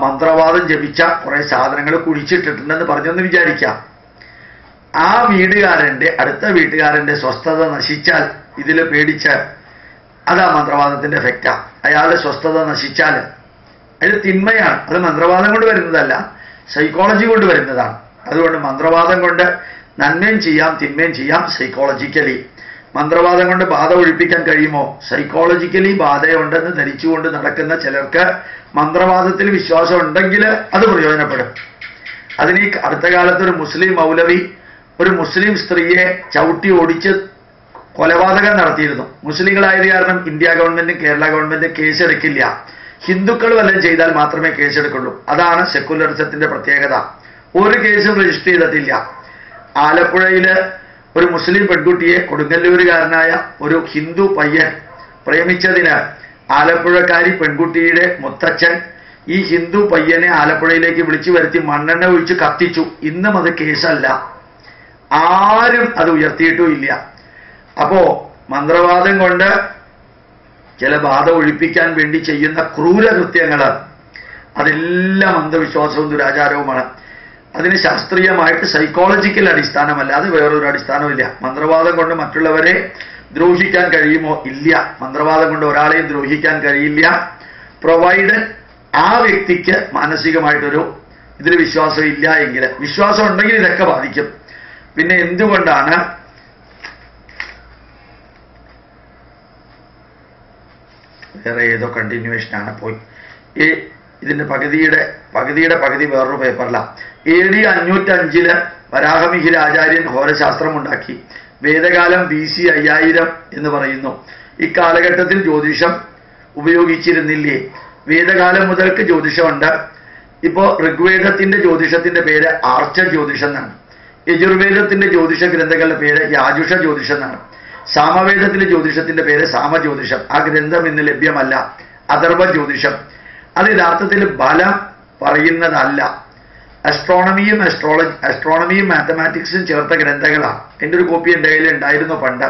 മന്ത്രവാദം ജപിച്ച കുറെ സാധനങ്ങൾ കുഴിച്ചിട്ടിട്ടുണ്ടെന്ന് പറഞ്ഞെന്ന് വിചാരിക്കാം. ആ വീടുകാരൻ്റെ അടുത്ത വീട്ടുകാരൻ്റെ സ്വസ്ഥത നശിച്ചാൽ ഇതിൽ പേടിച്ച് അതാ മന്ത്രവാദത്തിന്റെ എഫക്റ്റാ. അയാളുടെ സ്വസ്ഥത നശിച്ചാൽ അത് തിന്മയാണ്. അത് മന്ത്രവാദം കൊണ്ട് വരുന്നതല്ല, സൈക്കോളജി കൊണ്ട് വരുന്നതാണ്. അതുകൊണ്ട് മന്ത്രവാദം കൊണ്ട് നന്മയും ചെയ്യാം തിന്മയും ചെയ്യാം സൈക്കോളജിക്കലി. മന്ത്രവാദം കൊണ്ട് ബാധ ഒഴിപ്പിക്കാൻ കഴിയുമോ? സൈക്കോളജിക്കലി ബാധയുണ്ടെന്ന് ധരിച്ചുകൊണ്ട് നടക്കുന്ന ചിലർക്ക് മന്ത്രവാദത്തിൽ വിശ്വാസം ഉണ്ടെങ്കിൽ അത് പ്രയോജനപ്പെടും. അതിന് ഈ അടുത്ത കാലത്ത് ഒരു മുസ്ലിം മൗലവി ഒരു മുസ്ലിം സ്ത്രീയെ ചവിട്ടി ഓടിച്ച് കൊലപാതകം നടത്തിയിരുന്നു. മുസ്ലിങ്ങളായത് കാരണം ഇന്ത്യ ഗവൺമെന്റും കേരള ഗവൺമെന്റും കേസെടുക്കില്ല. ഹിന്ദുക്കൾ വല്ലതും ചെയ്താൽ മാത്രമേ കേസെടുക്കുള്ളൂ. അതാണ് സെക്കുലറിസത്തിന്റെ പ്രത്യേകത. ഒരു കേസും രജിസ്റ്റർ ചെയ്തിട്ടില്ല. ആലപ്പുഴയില് ഒരു മുസ്ലിം പെൺകുട്ടിയെ കൊടുങ്ങല്ലൂരുകാരനായ ഒരു ഹിന്ദു പയ്യൻ പ്രേമിച്ചതിന് ആലപ്പുഴക്കാരി പെൺകുട്ടിയുടെ മുത്തച്ഛൻ ഈ ഹിന്ദു പയ്യനെ ആലപ്പുഴയിലേക്ക് വിളിച്ചു വരുത്തി മണ്ണെണ്ണ ഒഴിച്ച് കത്തിച്ചു. ഇന്നും അത് കേസല്ല, ആരും അത് ഉയർത്തിയിട്ടും ഇല്ല. അപ്പോ മന്ത്രവാദം കൊണ്ട് ചില ബാധ ഒഴിപ്പിക്കാൻ വേണ്ടി ചെയ്യുന്ന ക്രൂരകൃത്യങ്ങൾ അതെല്ലാം അന്ധവിശ്വാസവും ദുരാചാരവുമാണ്. അതിന് ശാസ്ത്രീയമായിട്ട് സൈക്കോളജിക്കൽ അടിസ്ഥാനമല്ലാതെ വേറൊരു അടിസ്ഥാനമില്ല. മന്ത്രവാദം കൊണ്ട് മറ്റുള്ളവരെ ദ്രോഹിക്കാൻ കഴിയുമോ? ഇല്ല. മന്ത്രവാദം കൊണ്ട് ഒരാളെയും ദ്രോഹിക്കാൻ കഴിയില്ല, പ്രൊവൈഡ് ആ വ്യക്തിക്ക് മാനസികമായിട്ടൊരു ഇതിൽ വിശ്വാസം ഇല്ല എങ്കിൽ. വിശ്വാസം ഉണ്ടെങ്കിൽ ഇതൊക്കെ ബാധിക്കും. പിന്നെ എന്തുകൊണ്ടാണ് വേറെ ഏതോ കണ്ടിന്യൂവേഷനാണ് പോയി. ഇതിന്റെ പകുതി വേറൊരു പേപ്പറിലാണ്. AD 505 വരാഹമിഹിര ആചാര്യൻ ഹോരശാസ്ത്രം ഉണ്ടാക്കി. വേദകാലം BC 5000 എന്ന് പറയുന്നു. ഇക്കാലഘട്ടത്തിൽ ജ്യോതിഷം ഉപയോഗിച്ചിരുന്നില്ലേ? വേദകാലം മുതൽക്ക് ജ്യോതിഷമുണ്ട്. ഇപ്പോ ഋഗ്വേദത്തിന്റെ ജ്യോതിഷത്തിന്റെ പേര് ആർച്ച ജ്യോതിഷം എന്നാണ്. യജുർവേദത്തിന്റെ ജ്യോതിഷ ഗ്രന്ഥങ്ങളുടെ പേര് യാജുഷ ജ്യോതിഷം എന്നാണ്. സാമവേദത്തിലെ ജ്യോതിഷത്തിന്റെ പേര് സാമജ്യോതിഷം. ആ ഗ്രന്ഥം ഇന്ന് ലഭ്യമല്ല. അഥർവ ജ്യോതിഷം. അത് യഥാർത്ഥത്തിൽ ഫലം പറയുന്നതല്ല. അസ്ട്രോണമിയും മാത്തമാറ്റിക്സും ചേർത്ത ഗ്രന്ഥങ്ങളാണ്. എൻ്റെ ഒരു കോപ്പി എൻ്റെ കയ്യിൽ ഉണ്ടായിരുന്നു പണ്ട്.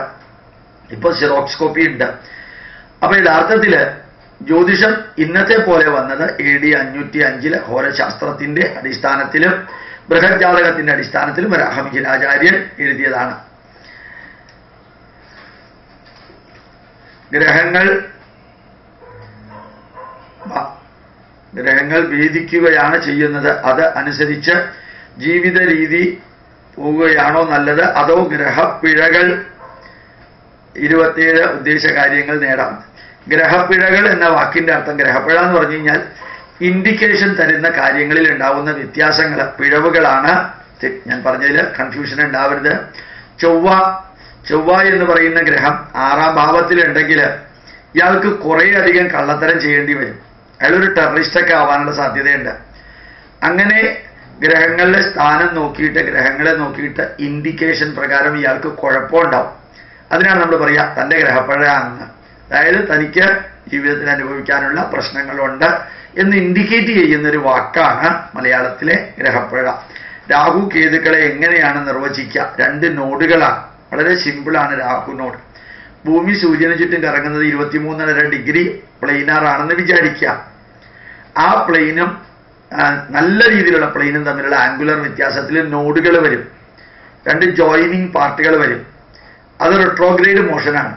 ഇപ്പോൾ സിറോക്സ് കോപ്പി ഉണ്ട്. അപ്പൊ യഥാർത്ഥത്തില് ജ്യോതിഷം ഇന്നത്തെ പോലെ വന്നത് AD 505 ഹോരശാസ്ത്രത്തിന്റെ അടിസ്ഥാനത്തിലും ബൃഹജ്ജാതകത്തിന്റെ അടിസ്ഥാനത്തിലും വരാഹമിഹിരാചാര്യൻ എഴുതിയതാണ്. ഗ്രഹങ്ങൾ ഭേദിക്കുകയാണ് ചെയ്യുന്നത്. അത് അനുസരിച്ച് ജീവിത രീതി പോവുകയാണോ നല്ലത്, അതോ ഗ്രഹപ്പിഴകൾ 27 ഉദ്ദേശ കാര്യങ്ങൾ നേടാം? ഗ്രഹപ്പിഴകൾ എന്ന വാക്കിന്റെ അർത്ഥം, ഗ്രഹപ്പിഴ എന്ന് പറഞ്ഞു കഴിഞ്ഞാൽ ഇൻഡിക്കേഷൻ തരുന്ന കാര്യങ്ങളിൽ ഉണ്ടാവുന്ന വ്യത്യാസങ്ങൾ, പിഴവുകളാണ്. ഞാൻ പറഞ്ഞതിൽ കൺഫ്യൂഷൻ ഉണ്ടാവരുത്. ചൊവ്വ എന്ന് പറയുന്ന ഗ്രഹം 6ാം ഭാവത്തിലുണ്ടെങ്കിൽ ഇയാൾക്ക് കുറേ അധികം കള്ളത്തരം ചെയ്യേണ്ടി വരും. അയാളൊരു ടെററിസ്റ്റൊക്കെ ആവാനുള്ള സാധ്യതയുണ്ട്. അങ്ങനെ ഗ്രഹങ്ങളുടെ സ്ഥാനം നോക്കിയിട്ട്, ഗ്രഹങ്ങളെ നോക്കിയിട്ട് ഇൻഡിക്കേഷൻ പ്രകാരം ഇയാൾക്ക് കുഴപ്പമുണ്ടാവും. അതിനാണ് നമ്മൾ പറയുക തൻ്റെ ഗ്രഹപ്പിഴ ആണെന്ന്. അതായത് തനിക്ക് ജീവിതത്തിൽ അനുഭവിക്കാനുള്ള പ്രശ്നങ്ങളുണ്ട് എന്ന് ഇൻഡിക്കേറ്റ് ചെയ്യുന്നൊരു വാക്കാണ് മലയാളത്തിലെ ഗ്രഹപ്പിഴ. രാഹു കേതുക്കളെ എങ്ങനെയാണ് നിർവചിക്കുക? 2 നോഡുകളാണ്. വളരെ സിമ്പിളാണ് രാഹു നോഡ്. ഭൂമി സൂര്യന് ചുറ്റും കറങ്ങുന്നത് 23.5 ഡിഗ്രി പ്ലെയിനാർ ആണെന്ന് വിചാരിക്കുക. ആ പ്ലെയിനും നല്ല രീതിയിലുള്ള പ്ലെയിനും തമ്മിലുള്ള ആംഗുലർ വ്യത്യാസത്തിൽ നോഡുകൾ വരും. 2 ജോയിനിങ് പാർട്ടുകൾ വരും. അത് റിട്രോഗ്രേഡ് മോഷനാണ്.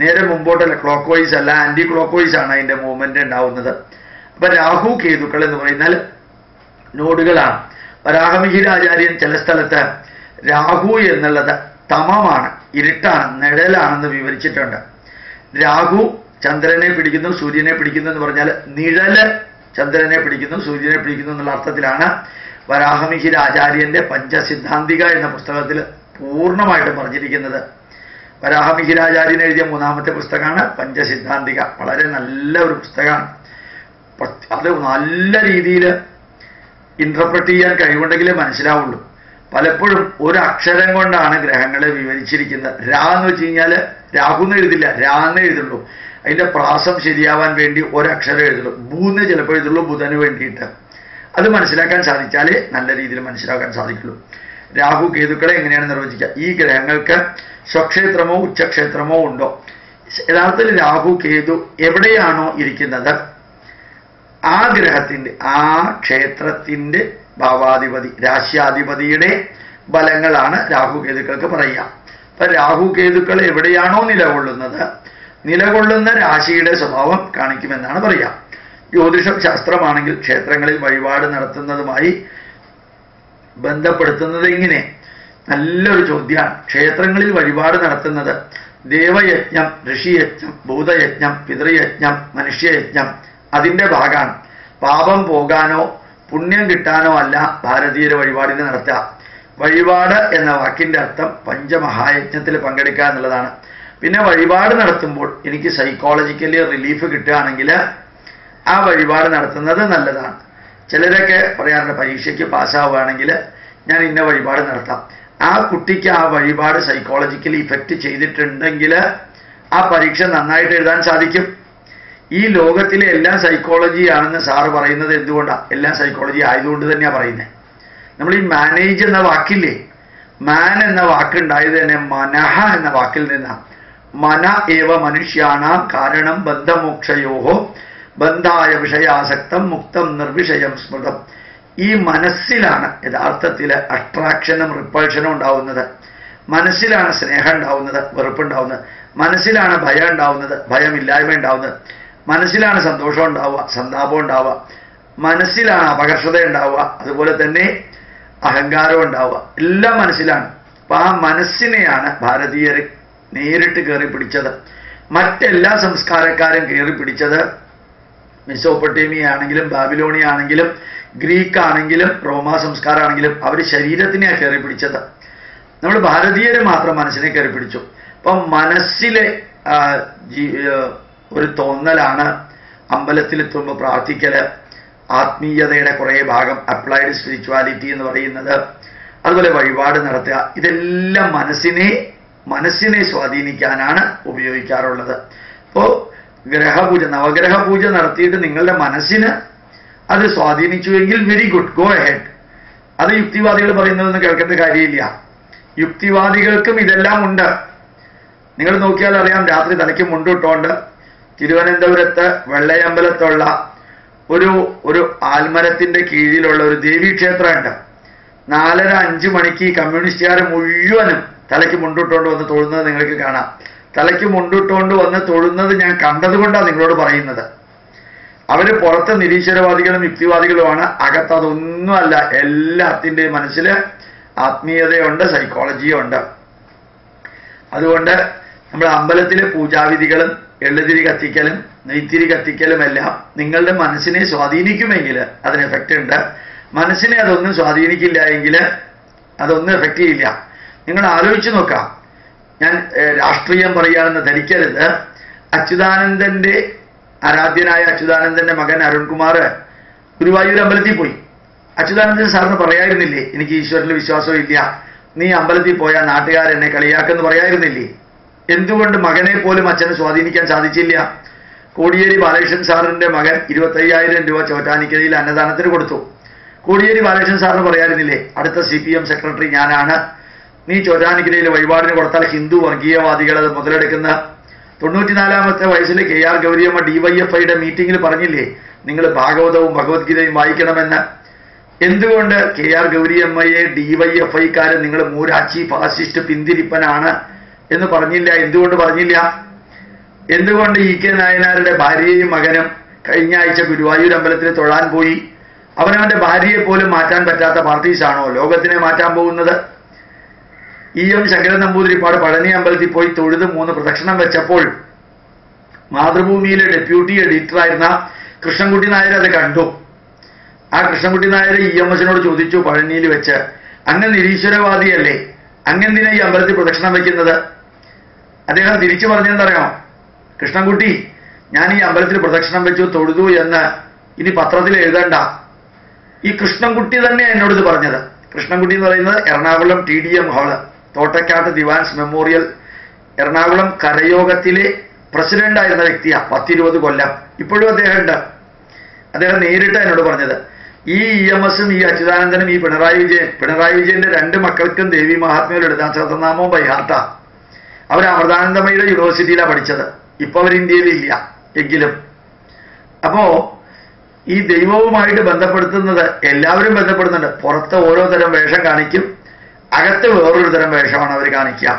നേരെ മുമ്പോട്ടല്ല, ക്ലോക്ക് വൈസ് അല്ല, ആന്റി ക്ലോക്ക് വൈസ് ആണ് അതിന്റെ മൂവ്മെന്റ് ഉണ്ടാവുന്നത്. അപ്പൊ രാഹു കേതുക്കൾ എന്ന് പറയുന്നാൽ നോഡുകളാണ്. വരാഹമിഹിരാചാര്യൻ ചില സ്ഥലത്ത് രാഹു എന്നുള്ളത് തമമാണ്, ഇരുട്ടാണ്, നിഴലാണെന്ന് വിവരിച്ചിട്ടുണ്ട്. രാഹു ചന്ദ്രനെ പിടിക്കുന്നു, സൂര്യനെ പിടിക്കുന്നു എന്ന് പറഞ്ഞാൽ നിഴല് ചന്ദ്രനെ പിടിക്കുന്നു, സൂര്യനെ പിടിക്കുന്നു എന്നുള്ള അർത്ഥത്തിലാണ് വരാഹമിഹിരാചാര്യന്റെ പഞ്ചസിദ്ധാന്തിക എന്ന പുസ്തകത്തിൽ പൂർണ്ണമായിട്ടും പറഞ്ഞിരിക്കുന്നത്. വരാഹമിഹിരാചാര്യൻ എഴുതിയ മൂന്നാമത്തെ പുസ്തകമാണ് പഞ്ചസിദ്ധാന്തിക. വളരെ നല്ല ഒരു പുസ്തകമാണ്. അത് നല്ല രീതിയിൽ ഇന്റർപ്രറ്റ് ചെയ്യാൻ കഴിവുണ്ടെങ്കിലേ മനസ്സിലാവുള്ളൂ. പലപ്പോഴും ഒരു അക്ഷരം കൊണ്ടാണ് ഗ്രഹങ്ങളെ വിവരിച്ചിരിക്കുന്നത്. രാ എന്ന് വെച്ച് കഴിഞ്ഞാൽ രാഹു എന്ന് എഴുതില്ല, രാ എന്ന് എഴുതുള്ളൂ. അതിന്റെ പ്രാസം ശരിയാവാൻ വേണ്ടി ഒരക്ഷരം എഴുതുള്ളൂ. ഭൂന്ന് ചിലപ്പോൾ എഴുതുള്ളൂ, ബുധന് വേണ്ടിയിട്ട്. അത് മനസ്സിലാക്കാൻ സാധിച്ചാലേ നല്ല രീതിയിൽ മനസ്സിലാക്കാൻ സാധിക്കുള്ളൂ. രാഹു കേതുക്കളെ എങ്ങനെയാണ് നിർവചിക്കുക? ഈ ഗ്രഹങ്ങൾക്ക് സ്വക്ഷേത്രമോ ഉച്ചക്ഷേത്രമോ ഉണ്ടോ? യഥാർത്ഥത്തിൽ രാഹു കേതു എവിടെയാണോ ഇരിക്കുന്നത് ആ ഗ്രഹത്തിന്റെ, ആ ക്ഷേത്രത്തിന്റെ ഭാവാധിപതി, രാശ്യാധിപതിയുടെ ബലങ്ങളാണ് രാഹു കേതുക്കൾക്ക് പറയുക. അപ്പൊ രാഹു കേതുക്കൾ എവിടെയാണോ നിലകൊള്ളുന്നത്, നിലകൊള്ളുന്ന രാശിയുടെ സ്വഭാവം കാണിക്കുമെന്നാണ് പറയുക. ജ്യോതിഷം ശാസ്ത്രമാണെങ്കിൽ ക്ഷേത്രങ്ങളിൽ വഴിപാട് നടത്തുന്നതുമായി ബന്ധപ്പെടുത്തുന്നത് എങ്ങനെ? നല്ലൊരു ചോദ്യമാണ്. ക്ഷേത്രങ്ങളിൽ വഴിപാട് നടത്തുന്നത് ദേവയജ്ഞം, ഋഷിയജ്ഞം, ഭൂതയജ്ഞം, പിതൃയജ്ഞം, മനുഷ്യയജ്ഞം അതിൻ്റെ ഭാഗമാണ്. പാപം പോകാനോ പുണ്യം കിട്ടാനോ അല്ല ഭാരതീയർ വഴിപാടിന് നടത്തുക. വഴിപാട് എന്ന വാക്കിൻ്റെ അർത്ഥം പഞ്ചമഹായജ്ഞത്തിൽ പങ്കെടുക്കുക എന്നുള്ളതാണ്. പിന്നെ വഴിപാട് നടത്തുമ്പോൾ എനിക്ക് സൈക്കോളജിക്കലി റിലീഫ് കിട്ടുകയാണെങ്കിൽ ആ വഴിപാട് നടത്തുന്നത് നല്ലതാണ്. ചിലരൊക്കെ പറയാറുണ്ട് പരീക്ഷയ്ക്ക് പാസ്സാവുകയാണെങ്കിൽ ഞാൻ ഇന്ന വഴിപാട് നടത്താം. ആ കുട്ടിക്ക് ആ വഴിപാട് സൈക്കോളജിക്കലി ഇഫക്റ്റ് ചെയ്തിട്ടുണ്ടെങ്കിൽ ആ പരീക്ഷ നന്നായിട്ട് എഴുതാൻ സാധിക്കും. ഈ ലോകത്തിലെ എല്ലാം സൈക്കോളജി ആണെന്ന് സാറ് പറയുന്നത് എന്തുകൊണ്ടാണ്? എല്ലാം സൈക്കോളജി ആയതുകൊണ്ട് തന്നെയാണ് പറയുന്നത്. നമ്മൾ ഈ മാനേജ് എന്ന വാക്കില്ലേ, മാൻ എന്ന വാക്കുണ്ടായത് തന്നെ മനഃ എന്ന വാക്കിൽ നിന്നാണ്. മന ഏവ മനുഷ്യാണാം കാരണം ബന്ധമോക്ഷയോഹോ ബന്ധായ വിഷയാസക്തം മുക്തം നിർവിഷയം സ്മൃതം. ഈ മനസ്സിലാണ് യഥാർത്ഥത്തിൽ അട്രാക്ഷനും റിപ്പൾഷനും ഉണ്ടാവുന്നത്. മനസ്സിലാണ് സ്നേഹം ഉണ്ടാവുന്നത്, വെറുപ്പുണ്ടാവുന്നത്. മനസ്സിലാണ് ഭയം ഉണ്ടാവുന്നത്, ഭയമില്ലായ്മ ഉണ്ടാവുന്നത്. മനസ്സിലാണ് സന്തോഷം ഉണ്ടാവുക, സന്താപം ഉണ്ടാവുക. മനസ്സിലാണ് അപകർഷത ഉണ്ടാവുക, അതുപോലെ തന്നെ അഹങ്കാരം ഉണ്ടാവുക. എല്ലാം മനസ്സിലാണ്. അപ്പൊ ആ മനസ്സിനെയാണ് ഭാരതീയർ നേരിട്ട് കയറി പിടിച്ചത്. മറ്റെല്ലാ സംസ്കാരക്കാരും കയറി പിടിച്ചത് മെസോപ്പൊട്ടേമിയ ആണെങ്കിലും ബാബിലോണിയ ആണെങ്കിലും ഗ്രീക്ക് ആണെങ്കിലും റോമാ സംസ്കാരമാണെങ്കിലും അവർ ശരീരത്തിനെയാണ് കയറി പിടിച്ചത്. നമ്മൾ ഭാരതീയർ മാത്രം മനസ്സിനെ കയറി പിടിച്ചു. അപ്പം മനസ്സിലെ ഒരു തോന്നലാണ് അമ്പലത്തിലെത്തുമ്പോൾ പ്രാർത്ഥിക്കൽ, ആത്മീയതയുടെ കുറേ ഭാഗം, അപ്ലൈഡ് സ്പിരിച്വാലിറ്റി എന്ന് പറയുന്നത്, അതുപോലെ വഴിപാട് നടത്തുക. ഇതെല്ലാം മനസ്സിനെ സ്വാധീനിക്കാനാണ് ഉപയോഗിക്കാറുള്ളത്. അപ്പോൾ ഗ്രഹപൂജ, നവഗ്രഹ പൂജ നടത്തിയിട്ട് നിങ്ങളുടെ മനസ്സിന് അത് സ്വാധീനിച്ചുവെങ്കിൽ വെരി ഗുഡ്, ഗോ അഹെഡ്. അത് യുക്തിവാദികൾ പറയുന്നതെന്ന് കേൾക്കേണ്ട കാര്യമില്ല. യുക്തിവാദികൾക്കും ഇതെല്ലാം ഉണ്ട്. നിങ്ങൾ നോക്കിയാൽ അറിയാം, രാത്രി തലയ്ക്ക് മുണ്ടിട്ടുകൊണ്ട് തിരുവനന്തപുരത്ത് വെള്ളയമ്പലത്തുള്ള ഒരു ആൽമരത്തിന്റെ കീഴിലുള്ള ഒരു ദേവീക്ഷേത്രമുണ്ട്. 4:30-5 മണിക്ക് കമ്മ്യൂണിസ്റ്റുകാർ മുഴുവനും തലയ്ക്ക് മുണ്ടിട്ടുകൊണ്ട് വന്ന് തൊഴുന്നത് നിങ്ങൾക്ക് കാണാം. തലയ്ക്ക് മുണ്ടിട്ടുകൊണ്ട് വന്ന് തൊഴുന്നത് ഞാൻ കണ്ടതുകൊണ്ടാണ് നിങ്ങളോട് പറയുന്നത്. അവര് പുറത്ത് നിരീശ്വരവാദികളും യുക്തിവാദികളുമാണ്, അകത്ത് അതൊന്നുമല്ല. എല്ലാത്തിൻ്റെയും മനസ്സിൽ ആത്മീയതയുണ്ട്, സൈക്കോളജിയുണ്ട്. അതുകൊണ്ട് നമ്മുടെ അമ്പലത്തിലെ പൂജാവിധികളും എള്ളുതിരി കത്തിക്കലും നെയ്ത്തിരി കത്തിക്കലുമെല്ലാം നിങ്ങളുടെ മനസ്സിനെ സ്വാധീനിക്കുമെങ്കിൽ അതിന് എഫക്റ്റ് ഉണ്ട്. മനസ്സിനെ അതൊന്നും സ്വാധീനിക്കില്ല എങ്കിൽ അതൊന്നും എഫക്റ്റ് ചെയ്യില്ല. നിങ്ങൾ ആലോചിച്ച് നോക്കാം. ഞാൻ രാഷ്ട്രീയം പറയുകയാണെന്ന് ധരിക്കരുത്. അച്യുതാനന്ദന്റെ, ആരാധ്യനായ അച്യുതാനന്ദന്റെ മകൻ അരുൺകുമാർ ഗുരുവായൂർ അമ്പലത്തിൽ പോയി. അച്യുതാനന്ദൻ സാറിന് പറയായിരുന്നില്ലേ എനിക്ക് ഈശ്വരനിൽ വിശ്വാസം ഇല്ല, നീ അമ്പലത്തിൽ പോയാൽ നാട്ടുകാരെന്നെ കളിയാക്കെന്ന് പറയായിരുന്നില്ലേ? എന്തുകൊണ്ട് മകനെ പോലും അച്ഛനെ സ്വാധീനിക്കാൻ സാധിച്ചില്ല? കോടിയേരി ബാലകൃഷ്ണൻ സാറിന്റെ മകൻ 25,000 രൂപ ചോറ്റാനിക്കരയിൽ അന്നദാനത്തിന് കൊടുത്തു. കോടിയേരി ബാലകൃഷ്ണൻ സാറിന് പറയായിരുന്നില്ലേ അടുത്ത CPM സെക്രട്ടറി ഞാനാണ്, നീ ചോറ്റാനിക്കരയിൽ വഴിപാടിന് കൊടുത്താൽ ഹിന്ദു വർഗീയവാദികൾ അത് മുതലെടുക്കുന്ന? 94-ാമത്തെ വയസ്സിൽ KR ഗൗരിയമ്മ DYFIയുടെ മീറ്റിംഗിൽ പറഞ്ഞില്ലേ നിങ്ങൾ ഭാഗവതവും ഭഗവത്ഗീതയും വായിക്കണമെന്ന്? എന്തുകൊണ്ട് KR ഗൗരിയമ്മയെ DYFIക്കാരൻ നിങ്ങൾ മൂരാച്ചി ഫാസിസ്റ്റ് പിന്തിരിപ്പനാണ് എന്ന് പറഞ്ഞില്ല? എന്തുകൊണ്ട് പറഞ്ഞില്ല? എന്തുകൊണ്ട് EK നായനാരുടെ ഭാര്യയും മകനും കഴിഞ്ഞ ആഴ്ച ഗുരുവായൂർ അമ്പലത്തിൽ തൊഴാൻ പോയി? അവനവന്റെ ഭാര്യയെ പോലും മാറ്റാൻ പറ്റാത്ത പാർട്ടീസാണോ ലോകത്തിനെ മാറ്റാൻ പോകുന്നത്? EM ശങ്കരൻ നമ്പൂതിരിപ്പാട് പഴനി അമ്പലത്തിൽ പോയി തൊഴുത് 3 പ്രദക്ഷിണം വെച്ചപ്പോൾ മാതൃഭൂമിയിലെ ഡെപ്യൂട്ടി എഡിറ്ററായിരുന്ന കൃഷ്ണൻകുട്ടി നായർ അത് കണ്ടു. ആ കൃഷ്ണൻകുട്ടി നായർ EMSനോട് ചോദിച്ചു പഴനിയിൽ വെച്ച്, അങ്ങ് നിരീശ്വരവാദിയല്ലേ, അങ്ങെന്തിനാ ഈ അമ്പലത്തിൽ പ്രദക്ഷിണം വയ്ക്കുന്നത്? അദ്ദേഹം തിരിച്ചു പറഞ്ഞെന്നറിയാമോ? കൃഷ്ണൻകുട്ടി, ഞാൻ ഈ അമ്പലത്തിൽ പ്രദക്ഷിണം വെച്ചു തൊഴുതു എന്ന് ഇനി പത്രത്തിൽ എഴുതണ്ട. ഈ കൃഷ്ണൻകുട്ടി തന്നെ എന്നോട് ഇത് പറഞ്ഞത്. കൃഷ്ണൻകുട്ടി എന്ന് പറയുന്നത് Ernakulam TDM hall, Thottakkattu Diwans memorial, Ernakulam കരയോഗത്തിലെ പ്രസിഡന്റായിരുന്ന വ്യക്തിയാണ്. 10-20 കൊല്ലം. ഇപ്പോഴും അദ്ദേഹം ഉണ്ട്. അദ്ദേഹം നേരിട്ട് എന്നോട് പറഞ്ഞത്, ഈ EMSും ഈ അച്യുതാനന്ദനും ഈ പിണറായി വിജയന്റെ 2 മക്കൾക്കും ദേവി മഹാത്മ്യം ലളിതാ സഹസ്രനാമവും ബൈഹാർട്ടാ. അവർ അമൃതാനന്ദമയുടെ യൂണിവേഴ്സിറ്റിയിലാണ് പഠിച്ചത്. ഇപ്പൊ അവർ ഇന്ത്യയിലില്ല എങ്കിലും. അപ്പോ ഈ ദൈവവുമായിട്ട് ബന്ധപ്പെടുത്തുന്നത് എല്ലാവരും ബന്ധപ്പെടുന്നുണ്ട്. പുറത്ത് ഓരോ തരം വേഷം കാണിക്കും, അകത്ത് വേറൊരു തരം വേഷമാണ് അവർ കാണിക്കുക.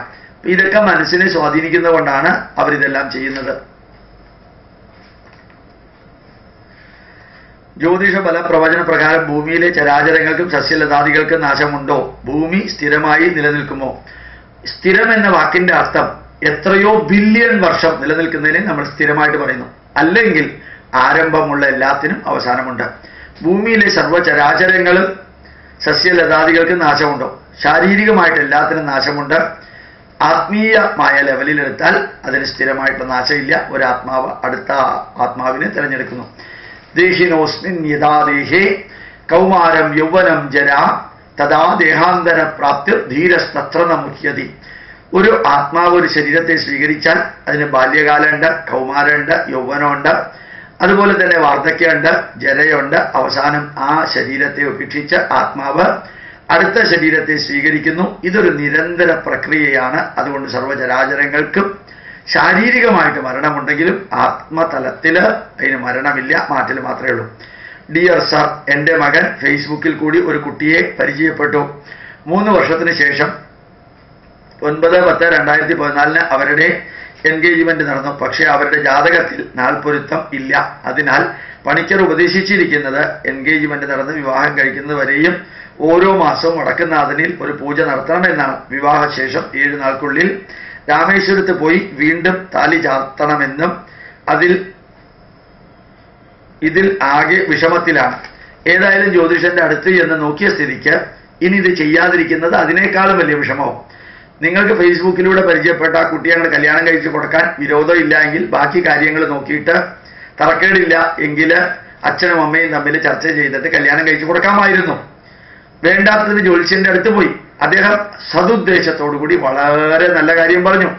ഇതൊക്കെ മനസ്സിനെ സ്വാധീനിക്കുന്നത് കൊണ്ടാണ് അവരിതെല്ലാം ചെയ്യുന്നത്. ജ്യോതിഷ ഫല പ്രവചന പ്രകാരം ഭൂമിയിലെ ചരാചരങ്ങൾക്കും സസ്യലതാദികൾക്കും നാശമുണ്ടോ? ഭൂമി സ്ഥിരമായി നിലനിൽക്കുമോ? സ്ഥിരം എന്ന വാക്കിന്റെ അർത്ഥം എത്രയോ ബില്യൺ വർഷം നിലനിൽക്കുന്നതിനെ നമ്മൾ സ്ഥിരമായിട്ട് പറയുന്നു. അല്ലെങ്കിൽ ആരംഭമുള്ള എല്ലാത്തിനും അവസാനമുണ്ട്. ഭൂമിയിലെ സർവ്വചരാചരങ്ങളും സസ്യലതാദികൾക്ക് നാശമുണ്ടോ? ശാരീരികമായിട്ട് എല്ലാത്തിനും നാശമുണ്ട്. ആത്മീയമായ ലെവലിലെടുത്താൽ അതിന് സ്ഥിരമായിട്ട് നാശമില്ല. ഒരാത്മാവ് അടുത്ത ആത്മാവിനെ തിരഞ്ഞെടുക്കുന്നു. ദേഹിനോസ്മിൻ യഥാ ദേഹേ കൗമാരം യൗവനം ജരാ തഥാ ദേഹാന്തര പ്രാപ്തി ധീരസ്തത്ര ന മുഹ്യതി. ഒരു ആത്മാവ് ഒരു ശരീരത്തെ സ്വീകരിച്ചാൽ അതിന് ബാല്യകാലമുണ്ട്, കൗമാരമുണ്ട്, യൗവനമുണ്ട്, അതുപോലെ തന്നെ വാർദ്ധക്യമുണ്ട്, ജരയുണ്ട്. അവസാനം ആ ശരീരത്തെ ഉപേക്ഷിച്ച് ആത്മാവ് അടുത്ത ശരീരത്തെ സ്വീകരിക്കുന്നു. ഇതൊരു നിരന്തര പ്രക്രിയയാണ്. അതുകൊണ്ട് സർവ്വചരാചരങ്ങൾക്കും ശാരീരികമായിട്ട് മരണമുണ്ടെങ്കിലും ആത്മതലത്തിൽ അതിന് മരണമില്ല, മാറ്റൽ മാത്രമേ ഉള്ളൂ. ഡിയർ സർ, എൻ്റെ മകൻ ഫേസ്ബുക്കിൽ കൂടി ഒരു കുട്ടിയെ പരിചയപ്പെട്ടു. 3 വർഷത്തിന് ശേഷം 9/10/2014 അവരുടെ എൻഗേജ്മെന്റ് നടന്നു. പക്ഷേ അവരുടെ ജാതകത്തിൽ നാൾപ്പൊരുത്തം ഇല്ല. അതിനാൽ പണിക്കർ ഉപദേശിച്ചിരിക്കുന്നത് എൻഗേജ്മെന്റ് നടന്ന് വിവാഹം കഴിക്കുന്നത് വരെയും ഓരോ മാസവും വടക്കുന്നാഥനിൽ ഒരു പൂജ നടത്തണമെന്നാണ്. വിവാഹശേഷം 7 നാൾക്കുള്ളിൽ രാമേശ്വരത്ത് പോയി വീണ്ടും താലി ചാർത്തണമെന്നും ഇതിൽ ആകെ വിഷമത്തിലാണ്. ഏതായാലും ജ്യോതിഷന്റെ അടുത്ത് എന്ന് നോക്കിയ സ്ഥിതിക്ക് ഇനി ഇത് ചെയ്യാതിരിക്കുന്നത് അതിനേക്കാളും വലിയ വിഷമവും. നിങ്ങൾക്ക് ഫേസ്ബുക്കിലൂടെ പരിചയപ്പെട്ട ആ കുട്ടിയെ അങ്ങോട്ട് കല്യാണം കഴിച്ചു കൊടുക്കാൻ വിരോധം ഇല്ല എങ്കിൽ ബാക്കി കാര്യങ്ങൾ നോക്കിയിട്ട് തറക്കേടില്ല എങ്കിൽ അച്ഛനും അമ്മയും തമ്മിൽ ചർച്ച ചെയ്തിട്ട് കല്യാണം കഴിച്ചു കൊടുക്കാമായിരുന്നു. വേണ്ടാത്തതിന് ജ്യോതിഷന്റെ അടുത്ത് പോയി. അദ്ദേഹം സതുദ്ദേശത്തോടു കൂടി വളരെ നല്ല കാര്യം പറഞ്ഞു.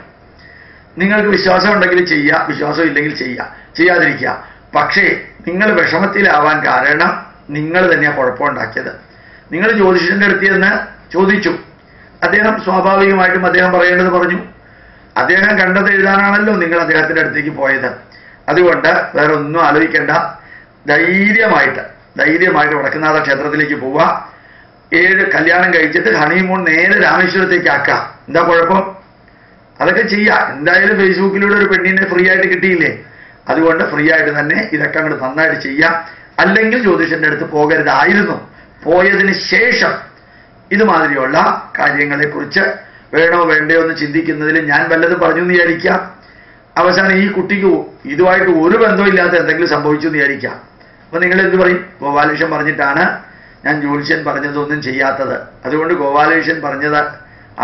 നിങ്ങൾക്ക് വിശ്വാസം ഉണ്ടെങ്കിൽ ചെയ്യുക, വിശ്വാസം ഇല്ലെങ്കിൽ ചെയ്യാതിരിക്കുക. പക്ഷേ നിങ്ങൾ വിഷമത്തിലാവാൻ കാരണം നിങ്ങൾ തന്നെയാണ് കുഴപ്പമുണ്ടാക്കിയത്. നിങ്ങൾ ജ്യോതിഷന്റെ അടുത്ത് എന്ന് ചോദിച്ചു. അദ്ദേഹം സ്വാഭാവികമായിട്ടും അദ്ദേഹം പറയേണ്ടത് പറഞ്ഞു. അദ്ദേഹം കണ്ടത് എഴുതാനാണല്ലോ നിങ്ങൾ അദ്ദേഹത്തിന്റെ അടുത്തേക്ക് പോയത്. അതുകൊണ്ട് വേറെ ഒന്നും ആലോചിക്കേണ്ട. ധൈര്യമായിട്ട് വടക്കുന്നാഥ ക്ഷേത്രത്തിലേക്ക് പോവുക. 7 കല്യാണം കഴിച്ചിട്ട് ഹണിമൂൺ നേരെ രാമേശ്വരത്തേക്ക് ആക്കുക. എന്താ കുഴപ്പം? അതൊക്കെ ചെയ്യാം. എന്തായാലും ഫേസ്ബുക്കിലൂടെ ഒരു പെണ്ണിനെ ഫ്രീ ആയിട്ട് കിട്ടിയില്ലേ? അതുകൊണ്ട് ഫ്രീ ആയിട്ട് തന്നെ ഇതൊക്കെ അങ്ങോട്ട് നന്നായിട്ട് ചെയ്യാം. അല്ലെങ്കിൽ ജ്യോതിഷന്റെ അടുത്ത് പോകരുതായിരുന്നു. പോയതിന് ശേഷം ഇതുമാതിരിയുള്ള കാര്യങ്ങളെക്കുറിച്ച് വേണോ വേണ്ടയോ എന്ന് ചിന്തിക്കുന്നതിൽ ഞാൻ വല്ലതും പറഞ്ഞു എന്ന് വിചാരിക്കാം. അവസാനം ഈ കുട്ടിക്ക് ഇതുമായിട്ട് ഒരു ബന്ധമില്ലാത്ത എന്തെങ്കിലും സംഭവിച്ചു എന്ന് വിചാരിക്കാം. അപ്പൊ നിങ്ങൾ എന്ത് പറയും? ഗോപാലകൃഷ്ണൻ പറഞ്ഞിട്ടാണ് ഞാൻ ജ്യോതിഷൻ പറഞ്ഞതൊന്നും ചെയ്യാത്തത്, അതുകൊണ്ട് ഗോപാലകൃഷ്ണൻ പറഞ്ഞത്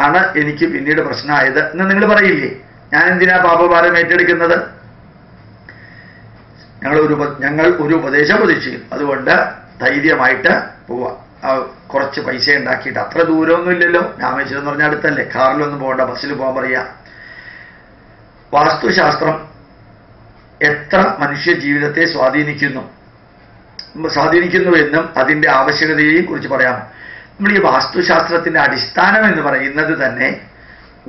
ആണ് എനിക്ക് പിന്നീട് പ്രശ്നമായത് എന്ന് നിങ്ങൾ പറയില്ലേ? ഞാൻ എന്തിനാ പാപഭാരം ഏറ്റെടുക്കുന്നത്? ഞങ്ങൾ ഒരു ഉപദേശം പ്രതീക്ഷിക്കും. അതുകൊണ്ട് ധൈര്യമായിട്ട് പോവാം. കുറച്ച് പൈസ ഉണ്ടാക്കിയിട്ട്, അത്ര ദൂരമൊന്നും ഇല്ലല്ലോ. രാമേശ്വരം എന്ന് പറഞ്ഞാൽ അടുത്തല്ലേ, കാറിലൊന്നും പോകണ്ട, ബസ്സിൽ പോകാൻ പറയാ. വാസ്തുശാസ്ത്രം എത്ര മനുഷ്യ ജീവിതത്തെ സ്വാധീനിക്കുന്നുവെന്നും അതിൻ്റെ ആവശ്യകതയെയും കുറിച്ച് പറയാം. നമ്മൾ ഈ വാസ്തുശാസ്ത്രത്തിന്റെ അടിസ്ഥാനം എന്ന് പറയുന്നത് തന്നെ,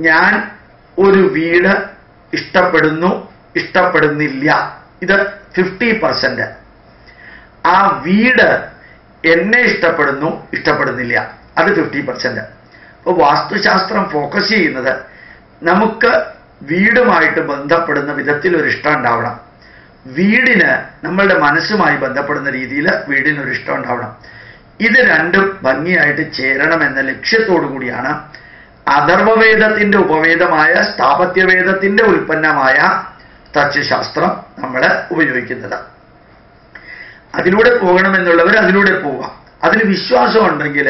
ഞാൻ ഒരു വീട് ഇഷ്ടപ്പെടുന്നില്ല, ഇത് 50%. ആ വീട് എന്നെ ഇഷ്ടപ്പെടുന്നില്ല, അത് 50%. അപ്പോൾ വാസ്തുശാസ്ത്രം ഫോക്കസ് ചെയ്യുന്നത് നമുക്ക് വീടുമായിട്ട് ബന്ധപ്പെടുന്ന വിധത്തിൽ ഒരു ഇഷ്ടം ഉണ്ടാവണം. വീടിന് നമ്മളുടെ മനസ്സുമായി ബന്ധപ്പെടുന്ന രീതിയിൽ വീടിനൊരു ഇഷ്ടം ഉണ്ടാവണം. ഇത് രണ്ടും ഭംഗിയായിട്ട് ചേരണമെന്ന ലക്ഷ്യത്തോടു കൂടിയാണ് അഥർവവേദത്തിന്റെ ഉപവേദമായ സ്ഥാപത്യവേദത്തിന്റെ ഉൽപ്പന്നമായ തച്ചുശാസ്ത്രം നമ്മൾ ഉപയോഗിക്കുന്നത്. അതിലൂടെ പോകണമെന്നുള്ളവർ അതിലൂടെ പോവാം. അതിന് വിശ്വാസം ഉണ്ടെങ്കിൽ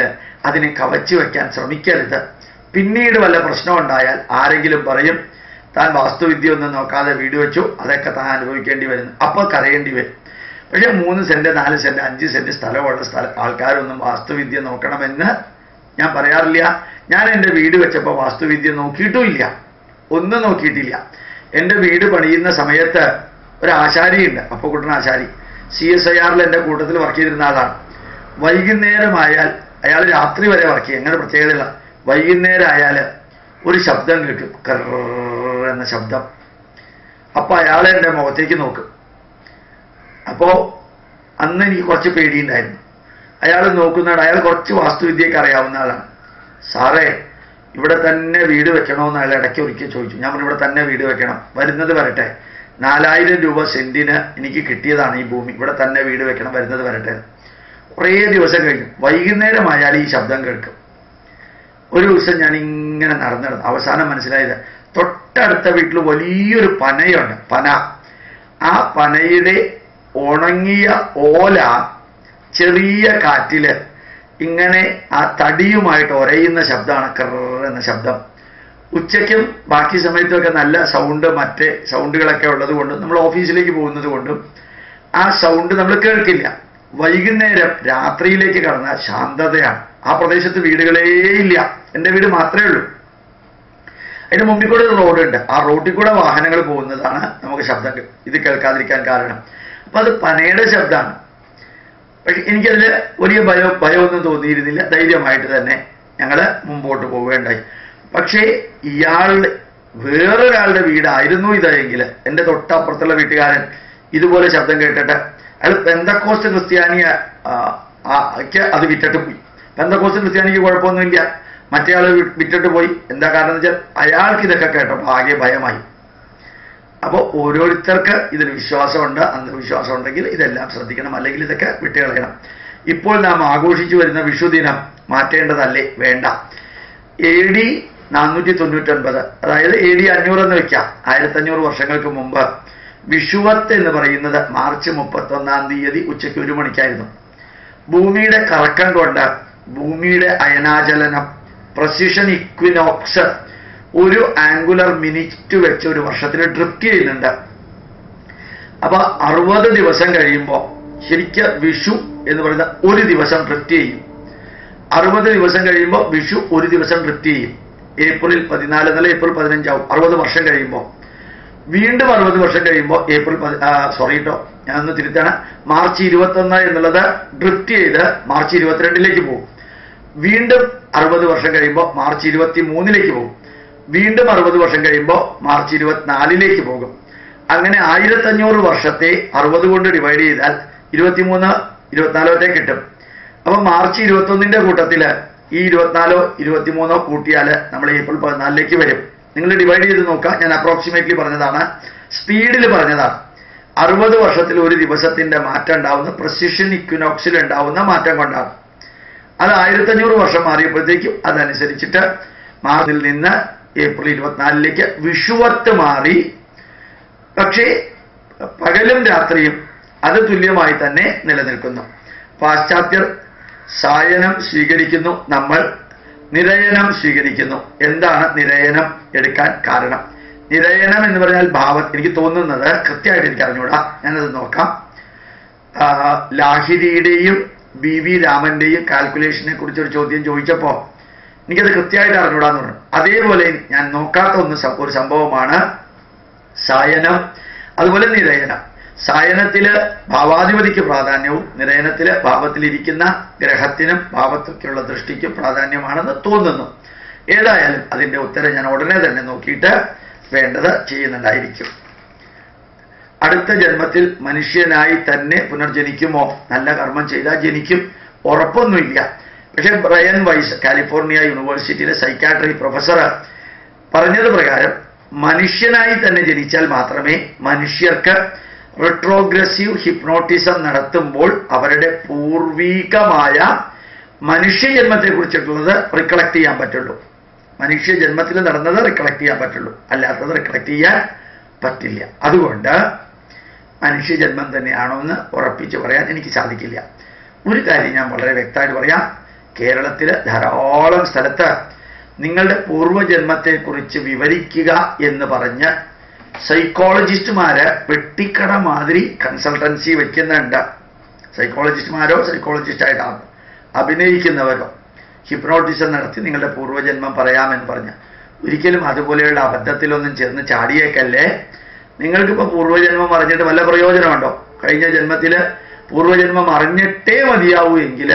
അതിനെ കവച്ചു വയ്ക്കാൻ ശ്രമിക്കരുത്. പിന്നീട് വല്ല പ്രശ്നം ഉണ്ടായാൽ ആരെങ്കിലും പറയും താൻ വാസ്തുവിദ്യ ഒന്നും നോക്കാതെ വീട് വെച്ചു, അതൊക്കെ താൻ അനുഭവിക്കേണ്ടി വരുന്നു. അപ്പോൾ കരയേണ്ടി വരും. പക്ഷേ 3 സെന്റ് 4 സെന്റ് 5 സെന്റ് സ്ഥലമുള്ള ആൾക്കാരൊന്നും വാസ്തുവിദ്യ നോക്കണമെന്ന് ഞാൻ പറയാറില്ല. ഞാൻ എൻ്റെ വീട് വെച്ചപ്പോൾ വാസ്തുവിദ്യ നോക്കിയിട്ടുമില്ല, ഒന്നും നോക്കിയിട്ടില്ല. എൻ്റെ വീട് പണിയുന്ന സമയത്ത് ഒരു ആശാരിയുണ്ട്, അപ്പക്കുട്ടൻ ആശാരി, CSIR എൻ്റെ കൂട്ടത്തിൽ വർക്ക് ചെയ്തിരുന്ന ആളാണ്. വൈകുന്നേരമായാൽ അയാൾ രാത്രി വരെ വർക്ക് ചെയ്യും, അങ്ങനെ പ്രത്യേകതയില്ല. വൈകുന്നേരം ആയാൽ ഒരു ശബ്ദം കേൾക്കും, കർറ് എന്ന ശബ്ദം. അപ്പോൾ അയാൾ എൻ്റെ മുഖത്തേക്ക് നോക്കും. അപ്പോൾ അന്ന് എനിക്ക് കുറച്ച് പേടിയുണ്ടായിരുന്നു. അയാൾ നോക്കുന്നതാണ്, അയാൾ കുറച്ച് വാസ്തുവിദ്യയൊക്കെ അറിയാവുന്ന ആളാണ്. സാറേ, ഇവിടെ തന്നെ വീട് വെക്കണമെന്ന് അയാൾ ഇടയ്ക്ക് ഒരിക്കൽ ചോദിച്ചു. ഞാൻ പറഞ്ഞു, ഇവിടെ തന്നെ വീട് വെക്കണം, വരുന്നത് വരട്ടെ. 4000 രൂപ സെന്റിന് എനിക്ക് കിട്ടിയതാണ് ഈ ഭൂമി, ഇവിടെ തന്നെ വീട് വെക്കണം, വരുന്നത് വരട്ടെ. കുറേ ദിവസം കഴിഞ്ഞു. വൈകുന്നേരമായാൽ ഈ ശബ്ദം കേൾക്കും. ഒരു ദിവസം ഞാൻ ഇങ്ങനെ നടന്നു അവസാനം മനസ്സിലായത്, തൊട്ടടുത്ത വീട്ടിൽ വലിയൊരു പനയുണ്ട്, പന. ആ പനയുടെ ഉണങ്ങിയ ഓല ചെറിയ കാറ്റില് ഇങ്ങനെ ആ തടിയുമായിട്ട് ഒരയുന്ന ശബ്ദമാണ്, കർറ് എന്ന ശബ്ദം. ഉച്ചയ്ക്കും ബാക്കി സമയത്തൊക്കെ നല്ല സൗണ്ട്, മറ്റേ സൗണ്ടുകളൊക്കെ ഉള്ളത് കൊണ്ടും നമ്മൾ ഓഫീസിലേക്ക് പോകുന്നത് കൊണ്ടും ആ സൗണ്ട് നമ്മൾ കേൾക്കില്ല. വൈകുന്നേരം രാത്രിയിലേക്ക് കടന്നാൽ ശാന്തതയാണ്. ആ പ്രദേശത്ത് വീടുകളേ ഇല്ല, എൻ്റെ വീട് മാത്രമേ ഉള്ളൂ. അതിന് മുമ്പിൽ കൂടെ ഒരു റോഡുണ്ട്, ആ റോഡിൽ കൂടെ വാഹനങ്ങൾ പോകുന്നതാണ് നമുക്ക് ശബ്ദം ഇത് കേൾക്കാതിരിക്കാൻ കാരണം. അപ്പം അത് പനയുടെ ശബ്ദമാണ്. പക്ഷെ എനിക്കതിൽ വലിയ ഭയമൊന്നും തോന്നിയിരുന്നില്ല. ധൈര്യമായിട്ട് തന്നെ ഞങ്ങൾ മുമ്പോട്ട് പോവുകയുണ്ടായി. പക്ഷേ വേറൊരാളുടെ വീടായിരുന്നു ഇതെങ്കിൽ എൻ്റെ തൊട്ടപ്പുറത്തുള്ള വീട്ടുകാരൻ ഇതുപോലെ ശബ്ദം കേട്ടിട്ട് അയാൾ പെന്തക്കോസ്റ്റ് ക്രിസ്ത്യാനിയെ അത് വിറ്റിട്ട് പോയി. പെന്തക്കോസ്റ്റ് ക്രിസ്ത്യാനിക്ക് കുഴപ്പമൊന്നുമില്ല, മറ്റേ ആൾ വിറ്റിട്ട് പോയി. എന്താ കാരണം എന്ന് വെച്ചാൽ അയാൾക്ക് ഇതൊക്കെ കേട്ടപ്പോൾ ആകെ ഭയമായി. അപ്പോൾ ഓരോരുത്തർക്ക് ഇതിൽ വിശ്വാസമുണ്ട്, അന്ധവിശ്വാസം ഉണ്ടെങ്കിൽ ഇതെല്ലാം ശ്രദ്ധിക്കണം, അല്ലെങ്കിൽ ഇതൊക്കെ വിട്ടുകളയണം. ഇപ്പോൾ നാം ആഘോഷിച്ചു വരുന്ന വിഷുദിനം മാറ്റേണ്ടതല്ലേ? വേണ്ട. AD 499, അതായത് AD 500 എന്ന് വെക്കാം, 1500 വർഷങ്ങൾക്ക് മുമ്പ് വിഷുവത്ത് എന്ന് പറയുന്നത് മാർച്ച് 31-ാം തീയതി ഉച്ചയ്ക്ക് 1 മണിക്കായിരുന്നു. ഭൂമിയുടെ കറക്കം കൊണ്ട് ഭൂമിയുടെ അയനാചലനം, പ്രസിഷൻ ഇക്വിനോക്സ്, ഒരു ആംഗുലർ മിനിറ്റ് വെച്ച് ഒരു വർഷത്തിൽ ഡ്രിഫ്റ്റ് ചെയ്യുന്നുണ്ട്. അപ്പൊ 60 ദിവസം കഴിയുമ്പോൾ ശരിക്കും വിഷു എന്ന് പറയുന്ന ഒരു ദിവസം ഡ്രിഫ്റ്റ് ചെയ്യും. 60 ദിവസം കഴിയുമ്പോൾ വിഷു ഒരു ദിവസം ഡ്രിഫ്റ്റ് ചെയ്യും. ഏപ്രിൽ 14 എന്നല്ല, ഏപ്രിൽ 15 ആവും 60 വർഷം കഴിയുമ്പോൾ. വീണ്ടും 60 വർഷം കഴിയുമ്പോൾ ഞാനൊന്ന് തിരുത്താണ്, മാർച്ച് 21 എന്നുള്ളത് ഡ്രിഫ്റ്റ് ചെയ്ത് മാർച്ച് 22ലേക്ക് പോകും. വീണ്ടും 60 വർഷം കഴിയുമ്പോൾ മാർച്ച് 23ലേക്ക് പോകും. വീണ്ടും 60 വർഷം കഴിയുമ്പോൾ മാർച്ച് 24ലേക്ക് പോകും. അങ്ങനെ 1500 വർഷത്തെ 60 കൊണ്ട് ഡിവൈഡ് ചെയ്താൽ 23, 24 കിട്ടും. അപ്പൊ മാർച്ച് 21ന്റെ കൂട്ടത്തിൽ ഈ 24, 23 കൂട്ടിയാൽ നമ്മൾ ഏപ്രിൽ 14ലേക്ക് വരും. നിങ്ങൾ ഡിവൈഡ് ചെയ്ത് നോക്കാം. ഞാൻ അപ്രോക്സിമേറ്റ്ലി പറഞ്ഞതാണ്, സ്പീഡിൽ പറഞ്ഞതാണ്. 60 വർഷത്തിൽ ഒരു ദിവസത്തിന്റെ മാറ്റം ഉണ്ടാവുന്ന പ്രസിഷൻ ഇക്വിനോക്സിൽ ഉണ്ടാവുന്ന മാറ്റം കൊണ്ടാണ്. അത് 1500 വർഷം മാറിയപ്പോഴത്തേക്കും അതനുസരിച്ചിട്ട് മാർച്ചിൽ നിന്ന് ഏപ്രിൽ 24ലേക്ക് വിഷുവത്ത് മാറി. പക്ഷേ പകലും രാത്രിയും അത് തുല്യമായി തന്നെ നിലനിൽക്കുന്നു. പാശ്ചാത്യർ സായനം സ്വീകരിക്കുന്നു, നമ്മൾ നിരയനം സ്വീകരിക്കുന്നു. എന്താണ് നിരയനം എടുക്കാൻ കാരണം? നിരയനം എന്ന് പറഞ്ഞാൽ എനിക്ക് തോന്നുന്നത്, കൃത്യമായിട്ട് എനിക്ക് അറിഞ്ഞൂടാ, ഞാനത് നോക്കാം. ലാഹിരിയുടെയും BV രാമന്റെയും കാൽക്കുലേഷനെ കുറിച്ചൊരു ചോദ്യം ചോദിച്ചപ്പോൾ എനിക്കത് കൃത്യമായിട്ട് അറിഞ്ഞൂടാന്ന് പറഞ്ഞു. അതേപോലെ ഞാൻ നോക്കാത്ത ഒരു സംഭവമാണ് സായനം, അതുപോലെ നിരയനം. സായനത്തില് ഭാവാധിപതിക്ക് പ്രാധാന്യവും നിരയനത്തില് ഭാവത്തിലിരിക്കുന്ന ഗ്രഹത്തിനും ഭാവത്തിലുള്ള ദൃഷ്ടിക്കും പ്രാധാന്യമാണെന്ന് തോന്നുന്നു. ഏതായാലും അതിൻ്റെ ഉത്തരം ഞാൻ ഉടനെ തന്നെ നോക്കിയിട്ട് വേണ്ടത് ചെയ്യുന്നുണ്ടായിരിക്കും. അടുത്ത ജന്മത്തിൽ മനുഷ്യനായി തന്നെ പുനർജനിക്കുമോ? നല്ല കർമ്മം ചെയ്താൽ ജനിക്കും, ഉറപ്പൊന്നുമില്ല. പക്ഷെ ബ്രയൻ വൈസ്, കാലിഫോർണിയ യൂണിവേഴ്സിറ്റിയിലെ സൈക്കാട്രി പ്രൊഫസർ പറഞ്ഞത് പ്രകാരം മനുഷ്യനായി തന്നെ ജനിച്ചാൽ മാത്രമേ മനുഷ്യർക്ക് റിട്രോഗ്രസീവ് ഹിപ്നോട്ടിസം നടത്തുമ്പോൾ അവരുടെ പൂർവീകമായ മനുഷ്യജന്മത്തെക്കുറിച്ചിട്ടുള്ളത് റിക്കളക്ട് ചെയ്യാൻ പറ്റുള്ളൂ. മനുഷ്യജന്മത്തിൽ നടന്നത് റിക്കളക്ട് ചെയ്യാൻ പറ്റുള്ളൂ, അല്ലാത്തത് റിക്കളക്ട് ചെയ്യാൻ പറ്റില്ല. അതുകൊണ്ട് മനുഷ്യജന്മം തന്നെയാണോ എന്ന് ഉറപ്പിച്ച് പറയാൻ എനിക്ക് സാധിക്കില്ല. ഒരു കാര്യം ഞാൻ വളരെ വ്യക്തമായിട്ട് പറയാം, കേരളത്തിൽ ധാരാളം സ്ഥലത്ത് നിങ്ങളുടെ പൂർവ്വജന്മത്തെക്കുറിച്ച് വിവരിക്കുക എന്ന് പറഞ്ഞ് സൈക്കോളജിസ്റ്റുമാര് പെട്ടിക്കട മാതിരി കൺസൾട്ടൻസി വെക്കുന്നുണ്ട്. സൈക്കോളജിസ്റ്റുമാരോ സൈക്കോളജിസ്റ്റായിട്ട് അഭിനയിക്കുന്നവരോ ഹിപ്നോട്ടിസം നടത്തി നിങ്ങളുടെ പൂർവ്വജന്മം പറയാമെന്ന് പറഞ്ഞ് ഒരിക്കലും അതുപോലെയുള്ള അബദ്ധത്തിലൊന്നും ചെന്ന് ചാടിയേക്കല്ലേ. നിങ്ങൾക്കിപ്പോൾ പൂർവ്വജന്മം അറിഞ്ഞിട്ട് വല്ല പ്രയോജനമുണ്ടോ? കഴിഞ്ഞ ജന്മത്തിൽ പൂർവ്വജന്മം അറിഞ്ഞിട്ടേ മതിയാവൂ എങ്കിൽ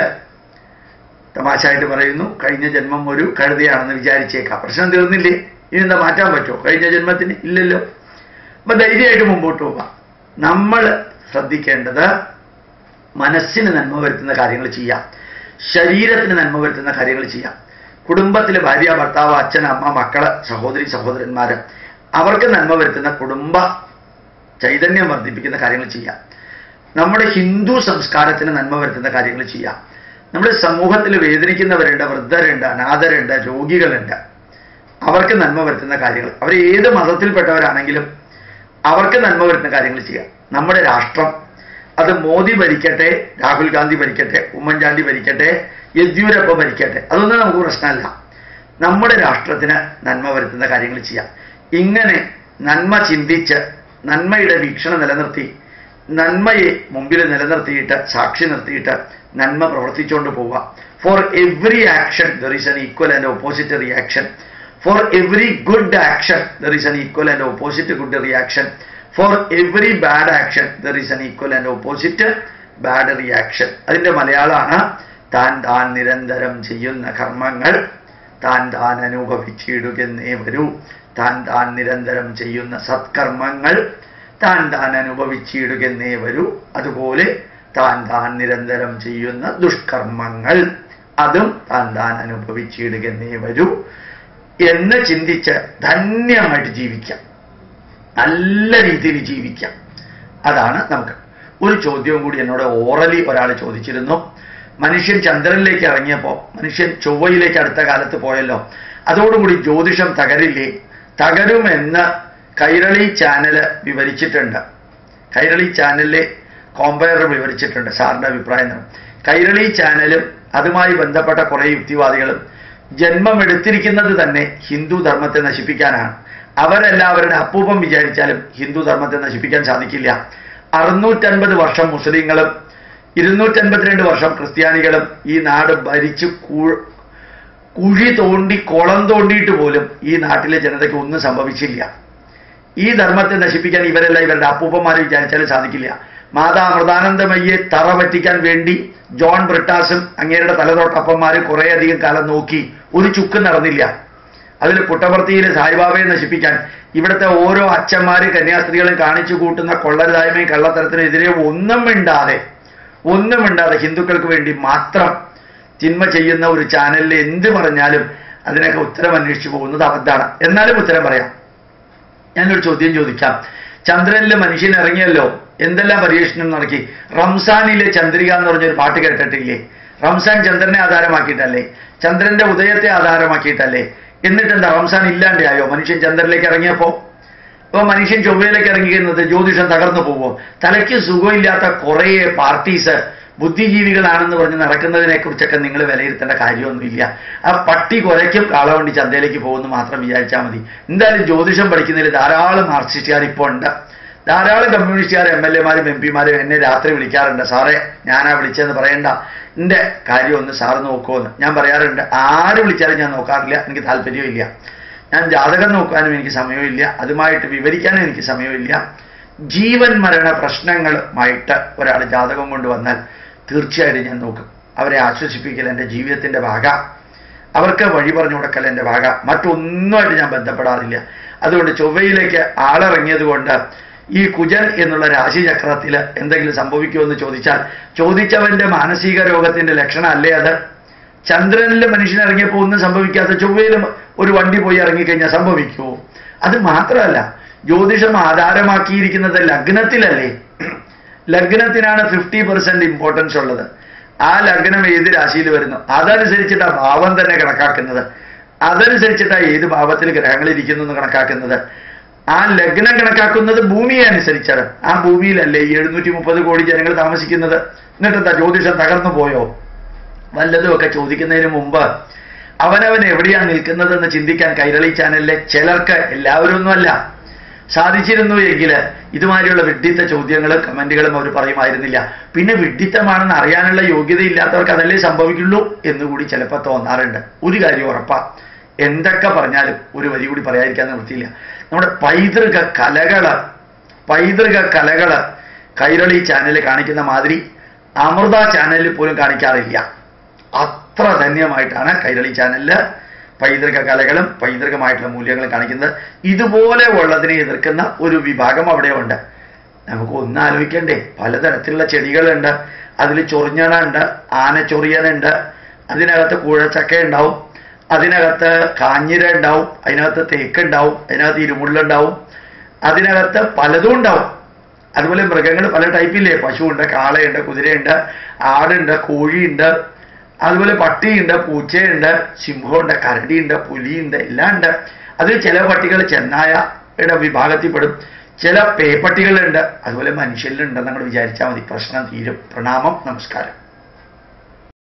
തമാശയായിട്ട് പറയുന്നു, കഴിഞ്ഞ ജന്മം ഒരു കഴുതയാണെന്ന് വിചാരിച്ചേക്കാം. പ്രശ്നം തീർന്നില്ലേ? ഇനി എന്താ മാറ്റാൻ പറ്റുമോ കഴിഞ്ഞ ജന്മത്തിന്? ഇല്ലല്ലോ. അപ്പൊ ധൈര്യമായിട്ട് മുമ്പോട്ട് പോകാം. നമ്മൾ ശ്രദ്ധിക്കേണ്ടത് മനസ്സിന് നന്മ വരുത്തുന്ന കാര്യങ്ങൾ ചെയ്യാം, ശരീരത്തിന് നന്മ വരുത്തുന്ന കാര്യങ്ങൾ ചെയ്യാം. കുടുംബത്തിലെ ഭാര്യ, ഭർത്താവ്, അച്ഛൻ, അമ്മ, മക്കള്, സഹോദരി, സഹോദരന്മാര് അവർക്ക് നന്മ വരുത്തുന്ന കുടുംബ ചൈതന്യം വർദ്ധിപ്പിക്കുന്ന കാര്യങ്ങൾ ചെയ്യാം. നമ്മുടെ ഹിന്ദു സംസ്കാരത്തിന് നന്മ വരുത്തുന്ന കാര്യങ്ങൾ ചെയ്യാം. നമ്മുടെ സമൂഹത്തിൽ വേദനിക്കുന്നവരുണ്ട്, വൃദ്ധരുണ്ട്, അനാഥരുണ്ട്, രോഗികളുണ്ട്. അവർക്ക് നന്മ വരുത്തുന്ന കാര്യങ്ങൾ, അവർ ഏത് മതത്തിൽപ്പെട്ടവരാണെങ്കിലും അവർക്ക് നന്മ വരുത്തുന്ന കാര്യങ്ങൾ ചെയ്യാം. നമ്മുടെ രാഷ്ട്രം, അത് മോദി ഭരിക്കട്ടെ, രാഹുൽ ഗാന്ധി ഭരിക്കട്ടെ, ഉമ്മൻചാണ്ടി ഭരിക്കട്ടെ, യെദ്യൂരപ്പ ഭരിക്കട്ടെ, അതൊന്നും നമുക്ക് പ്രശ്നമല്ല. നമ്മുടെ രാഷ്ട്രത്തിന് നന്മ വരുത്തുന്ന കാര്യങ്ങൾ ചെയ്യാം. ഇങ്ങനെ നന്മ ചിന്തിച്ച് നന്മയുടെ വീക്ഷണം നിലനിർത്തി നന്മയെ മുമ്പിൽ നിലനിർത്തിയിട്ട് സാക്ഷി നിർത്തിയിട്ട് നന്മ പ്രവർത്തിച്ചുകൊണ്ട് പോവുക. For every action there is N equal and opposite reaction. For every good action there is N equal and opposite good reaction. For every bad action there is N equal and opposite bad reaction. അതിൻ്റെ മലയാളമാണ് താൻ താൻ നിരന്തരം ചെയ്യുന്ന കർമ്മങ്ങൾ താൻ താൻ അനുഭവിച്ചിടുകെന്നേ വരൂ. താൻ താൻ നിരന്തരം ചെയ്യുന്ന സത്കർമ്മങ്ങൾ താൻ താൻ അനുഭവിച്ചിടുകെന്നേ വരൂ. അതുപോലെ താൻ താൻ നിരന്തരം ചെയ്യുന്ന ദുഷ്കർമ്മങ്ങൾ അതും താൻ താൻ അനുഭവിച്ചിടുകെന്നേ വരൂ എന്ന് ചിന്തിച്ച് ധന്യമായിട്ട് ജീവിക്കാം, നല്ല രീതിയിൽ ജീവിക്കാം. അതാണ് നമുക്ക്. ഒരു ചോദ്യവും കൂടി എന്നോട് ഓറലി ഒരാൾ ചോദിച്ചിരുന്നു. മനുഷ്യൻ ചന്ദ്രനിലേക്ക് ഇറങ്ങിയപ്പോൾ മനുഷ്യൻ ചൊവ്വയിലേക്ക് അടുത്ത കാലത്ത് പോയല്ലോ, അതോടുകൂടി ജ്യോതിഷം തകരില്ലേ? തകരുമെന്ന് കൈരളി ചാനൽ വിവരിച്ചിട്ടുണ്ട്. കൈരളി ചാനലിലെ കോമ്പയർ വിവരിച്ചിട്ടുണ്ട്. സാറിൻ്റെ അഭിപ്രായം കൈരളി ചാനലും അതുമായി ബന്ധപ്പെട്ട കുറേ യുക്തിവാദികളും ജന്മമെടുത്തിരിക്കുന്നത് തന്നെ ഹിന്ദു ധർമ്മത്തെ നശിപ്പിക്കാനാണ്. അവരെല്ലാവരുടെ അപ്പൂപ്പം വിചാരിച്ചാലും ഹിന്ദു ധർമ്മത്തെ നശിപ്പിക്കാൻ സാധിക്കില്ല. 650 വർഷം മുസ്ലിങ്ങളും 252 വർഷം ക്രിസ്ത്യാനികളും ഈ നാട് ഭരിച്ച് കുഴി തോണ്ടി കുളം തോണ്ടിയിട്ട് പോലും ഈ നാട്ടിലെ ജനതയ്ക്ക് ഒന്നും സംഭവിച്ചില്ല. ഈ ധർമ്മത്തെ നശിപ്പിക്കാൻ ഇവരെല്ലാം ഇവരുടെ അപ്പൂപ്പന്മാരെ വിചാരിച്ചാലും സാധിക്കില്ല. മാതാ അമൃതാനന്ദമയ്യെ തറ പറ്റിക്കാൻ വേണ്ടി ജോൺ ബ്രിട്ടാസും അങ്ങേരുടെ തലതൊട്ടപ്പന്മാരും കുറേയധികം കാലം നോക്കി, ഒരു ചുക്കും നടന്നില്ല. അതിൽ പുട്ടപർത്തിയിലെ സായിബാബയെ നശിപ്പിക്കാൻ ഇവിടുത്തെ ഓരോ അച്ഛന്മാരും കന്യാസ്ത്രീകളും കാണിച്ചു കൂട്ടുന്ന കൊള്ളരുതായ്മയും കള്ളത്തരത്തിനെതിരെ ഒന്നും മിണ്ടാതെ ഹിന്ദുക്കൾക്ക് വേണ്ടി മാത്രം തിന്മ ചെയ്യുന്ന ഒരു ചാനലിൽ എന്ത് പറഞ്ഞാലും അതിനൊക്കെ ഉത്തരം അന്വേഷിച്ചു പോകുന്നത് അബദ്ധമാണ്. എന്നാലും ഉത്തരം പറയാം. ഞാനൊരു ചോദ്യം ചോദിക്കാം. ചന്ദ്രനിൽ മനുഷ്യൻ ഇറങ്ങിയല്ലോ, എന്തെല്ലാം പരീക്ഷണം നടക്കി? റംസാനിലെ ചന്ദ്രിക എന്ന് പറഞ്ഞൊരു പാട്ട് കേട്ടിട്ടില്ലേ? റംസാൻ ചന്ദ്രനെ ആധാരമാക്കിയിട്ടല്ലേ? ചന്ദ്രന്റെ ഉദയത്തെ ആധാരമാക്കിയിട്ടല്ലേ? എന്നിട്ടെന്താ റംസാൻ ഇല്ലാണ്ടായോ മനുഷ്യൻ ചന്ദ്രനിലേക്ക് ഇറങ്ങിയപ്പോ? അപ്പൊ മനുഷ്യൻ ചൊവ്വയിലേക്ക് ഇറങ്ങിക്കുന്നത് ജ്യോതിഷം തകർന്നു പോവോ? തലയ്ക്ക് സുഖമില്ലാത്ത കുറേ പാർട്ടീസ് ബുദ്ധിജീവികളാണെന്ന് പറഞ്ഞ് നടക്കുന്നതിനെ കുറിച്ചൊക്കെ നിങ്ങൾ വിലയിരുത്തേണ്ട കാര്യമൊന്നുമില്ല. ആ പട്ടി കുരയ്ക്കും കാളവണ്ടി ചന്തയിലേക്ക് പോകുമെന്ന് മാത്രം വിചാരിച്ചാൽ മതി. എന്തായാലും ജ്യോതിഷം പഠിക്കുന്നതിൽ ധാരാളം മാർക്സിസ്റ്റുകാർ ഇപ്പോൾ ഉണ്ട്. ധാരാളം കമ്മ്യൂണിസ്റ്റുകാർ MLA മാരും MP മാരും എന്നെ രാത്രി വിളിക്കാറുണ്ട്. സാറേ ഞാനാ വിളിച്ചതെന്ന് പറയണ്ട, എൻ്റെ കാര്യം ഒന്ന് സാറ് നോക്കുമെന്ന്. ഞാൻ പറയാറുണ്ട്, ആര് വിളിച്ചാലും ഞാൻ നോക്കാറില്ല, എനിക്ക് താല്പര്യമില്ല. ഞാൻ ജാതകം നോക്കാനും എനിക്ക് സമയമില്ല, അതുമായിട്ട് വിവരിക്കാനും എനിക്ക് സമയമില്ല. ജീവൻ മരണ പ്രശ്നങ്ങളുമായിട്ട് ഒരാൾ ജാതകം കൊണ്ടുവന്നാൽ തീർച്ചയായിട്ടും ഞാൻ നോക്കും. അവരെ ആശ്വസിപ്പിക്കൽ എൻ്റെ ജീവിതത്തിൻ്റെ ഭാഗ, അവർക്ക് വഴി പറഞ്ഞു കൊടുക്കൽ എൻ്റെ ഭാഗ, മറ്റൊന്നുമായിട്ട് ഞാൻ ബന്ധപ്പെടാറില്ല. അതുകൊണ്ട് ചൊവ്വയിലേക്ക് ആളിറങ്ങിയത് കൊണ്ട് ഈ കുജൻ എന്നുള്ള രാശിചക്രത്തിൽ എന്തെങ്കിലും സംഭവിക്കുമെന്ന് ചോദിച്ചാൽ ചോദിച്ചവന്റെ മാനസിക രോഗത്തിന്റെ ലക്ഷണം അല്ലേ അത്? ചന്ദ്രനിൽ മനുഷ്യൻ ഇറങ്ങിയപ്പോൾ ഒന്നും സംഭവിക്കാത്ത ചൊവ്വയിലും ഒരു വണ്ടി പോയി ഇറങ്ങിക്കഴിഞ്ഞാൽ സംഭവിക്കുമോ? അത് മാത്രമല്ല, ജ്യോതിഷം ആധാരമാക്കിയിരിക്കുന്നത് ലഗ്നത്തിലല്ലേ? ലഗ്നത്തിനാണ് 50% ഇമ്പോർട്ടൻസ് ഉള്ളത്. ആ ലഗ്നം ഏത് രാശിയിൽ വരുന്നു അതനുസരിച്ചിട്ടാണ് ഭാവം തന്നെ കണക്കാക്കുന്നത്. അതനുസരിച്ചിട്ടാണ് ഏത് ഭാവത്തിൽ ഗ്രഹങ്ങൾ ഇരിക്കുന്നു എന്ന് കണക്കാക്കുന്നത്. ആ ലഗ്നം കണക്കാക്കുന്നത് ഭൂമിയെ അനുസരിച്ചാണ്. ആ ഭൂമിയിലല്ലേ 730 കോടി ജനങ്ങൾ താമസിക്കുന്നത്. എന്നിട്ടെന്താ ജ്യോതിഷം തകർന്നു പോയോ? വല്ലതുമൊക്കെ ചോദിക്കുന്നതിന് മുമ്പ് അവനവൻ എവിടെയാണ് നിൽക്കുന്നതെന്ന് ചിന്തിക്കാൻ കൈരളി ചാനലിലെ ചിലർക്ക്, എല്ലാവരും ഒന്നുമല്ല, സാധിച്ചിരുന്നു എങ്കിൽ ഇതുമാതിരിയുള്ള വിഡ്ഢിത്ത ചോദ്യങ്ങളും കമന്റുകളും അവർ പറയുമായിരുന്നില്ല. പിന്നെ വിഡ്ഢിത്തമാണെന്ന് അറിയാനുള്ള യോഗ്യതയില്ലാത്തവർക്ക് അതല്ലേ സംഭവിക്കുള്ളൂ എന്നുകൂടി ചിലപ്പോൾ തോന്നാറുണ്ട്. ഒരു കാര്യം ഉറപ്പാ, എന്തൊക്കെ പറഞ്ഞാലും ഒരു വരി കൂടി പറയാതിരിക്കാൻ നിവൃത്തിയില്ല. നമ്മുടെ പൈതൃക കലകള് കൈരളി ചാനലിൽ കാണിക്കുന്ന മാതിരി അമൃത ചാനലിൽ പോലും കാണിക്കാറില്ല. അത്ര ധന്യമായിട്ടാണ് കൈരളി ചാനലില് പൈതൃക കലകളും പൈതൃകമായിട്ടുള്ള മൂല്യങ്ങളും കാണിക്കുന്നത്. ഇതുപോലെ ഉള്ളതിനെ എതിർക്കുന്ന ഒരു വിഭാഗം അവിടെ ഉണ്ട്. നമുക്ക് ഒന്ന് ആലോചിക്കണ്ടേ, പലതരത്തിലുള്ള ചെടികളുണ്ട്. അതിൽ ചൊറിഞ്ഞണുണ്ട്, ആനച്ചൊറിയനുണ്ട്, അതിനകത്ത് കൂഴച്ചക്ക ഉണ്ടാവും, അതിനകത്ത് കാഞ്ഞിര ഉണ്ടാവും, അതിനകത്ത് തേക്കുണ്ടാവും, അതിനകത്ത് ഇരുമുള്ളുണ്ടാവും, അതിനകത്ത് പലതും ഉണ്ടാവും. അതുപോലെ മൃഗങ്ങൾ പല ടൈപ്പില്ലേ, പശുവുണ്ട്, കാളയുണ്ട്, കുതിരയുണ്ട്, ആടുണ്ട്, കോഴിയുണ്ട്, അതുപോലെ പട്ടിയുണ്ട്, പൂച്ചയുണ്ട്, സിംഹമുണ്ട്, കരടിയുണ്ട്, പുലിയുണ്ട്, എല്ലാം ഉണ്ട്. അതിൽ ചില പട്ടികൾ ചെന്നായയുടെ വിഭാഗത്തിൽപ്പെടും, ചില പേപ്പട്ടികളുണ്ട്, അതുപോലെ മനുഷ്യരിലുണ്ടെന്ന് നമ്മൾ വിചാരിച്ചാൽ മതി, പ്രശ്നം തീരും. പ്രണാമം, നമസ്കാരം.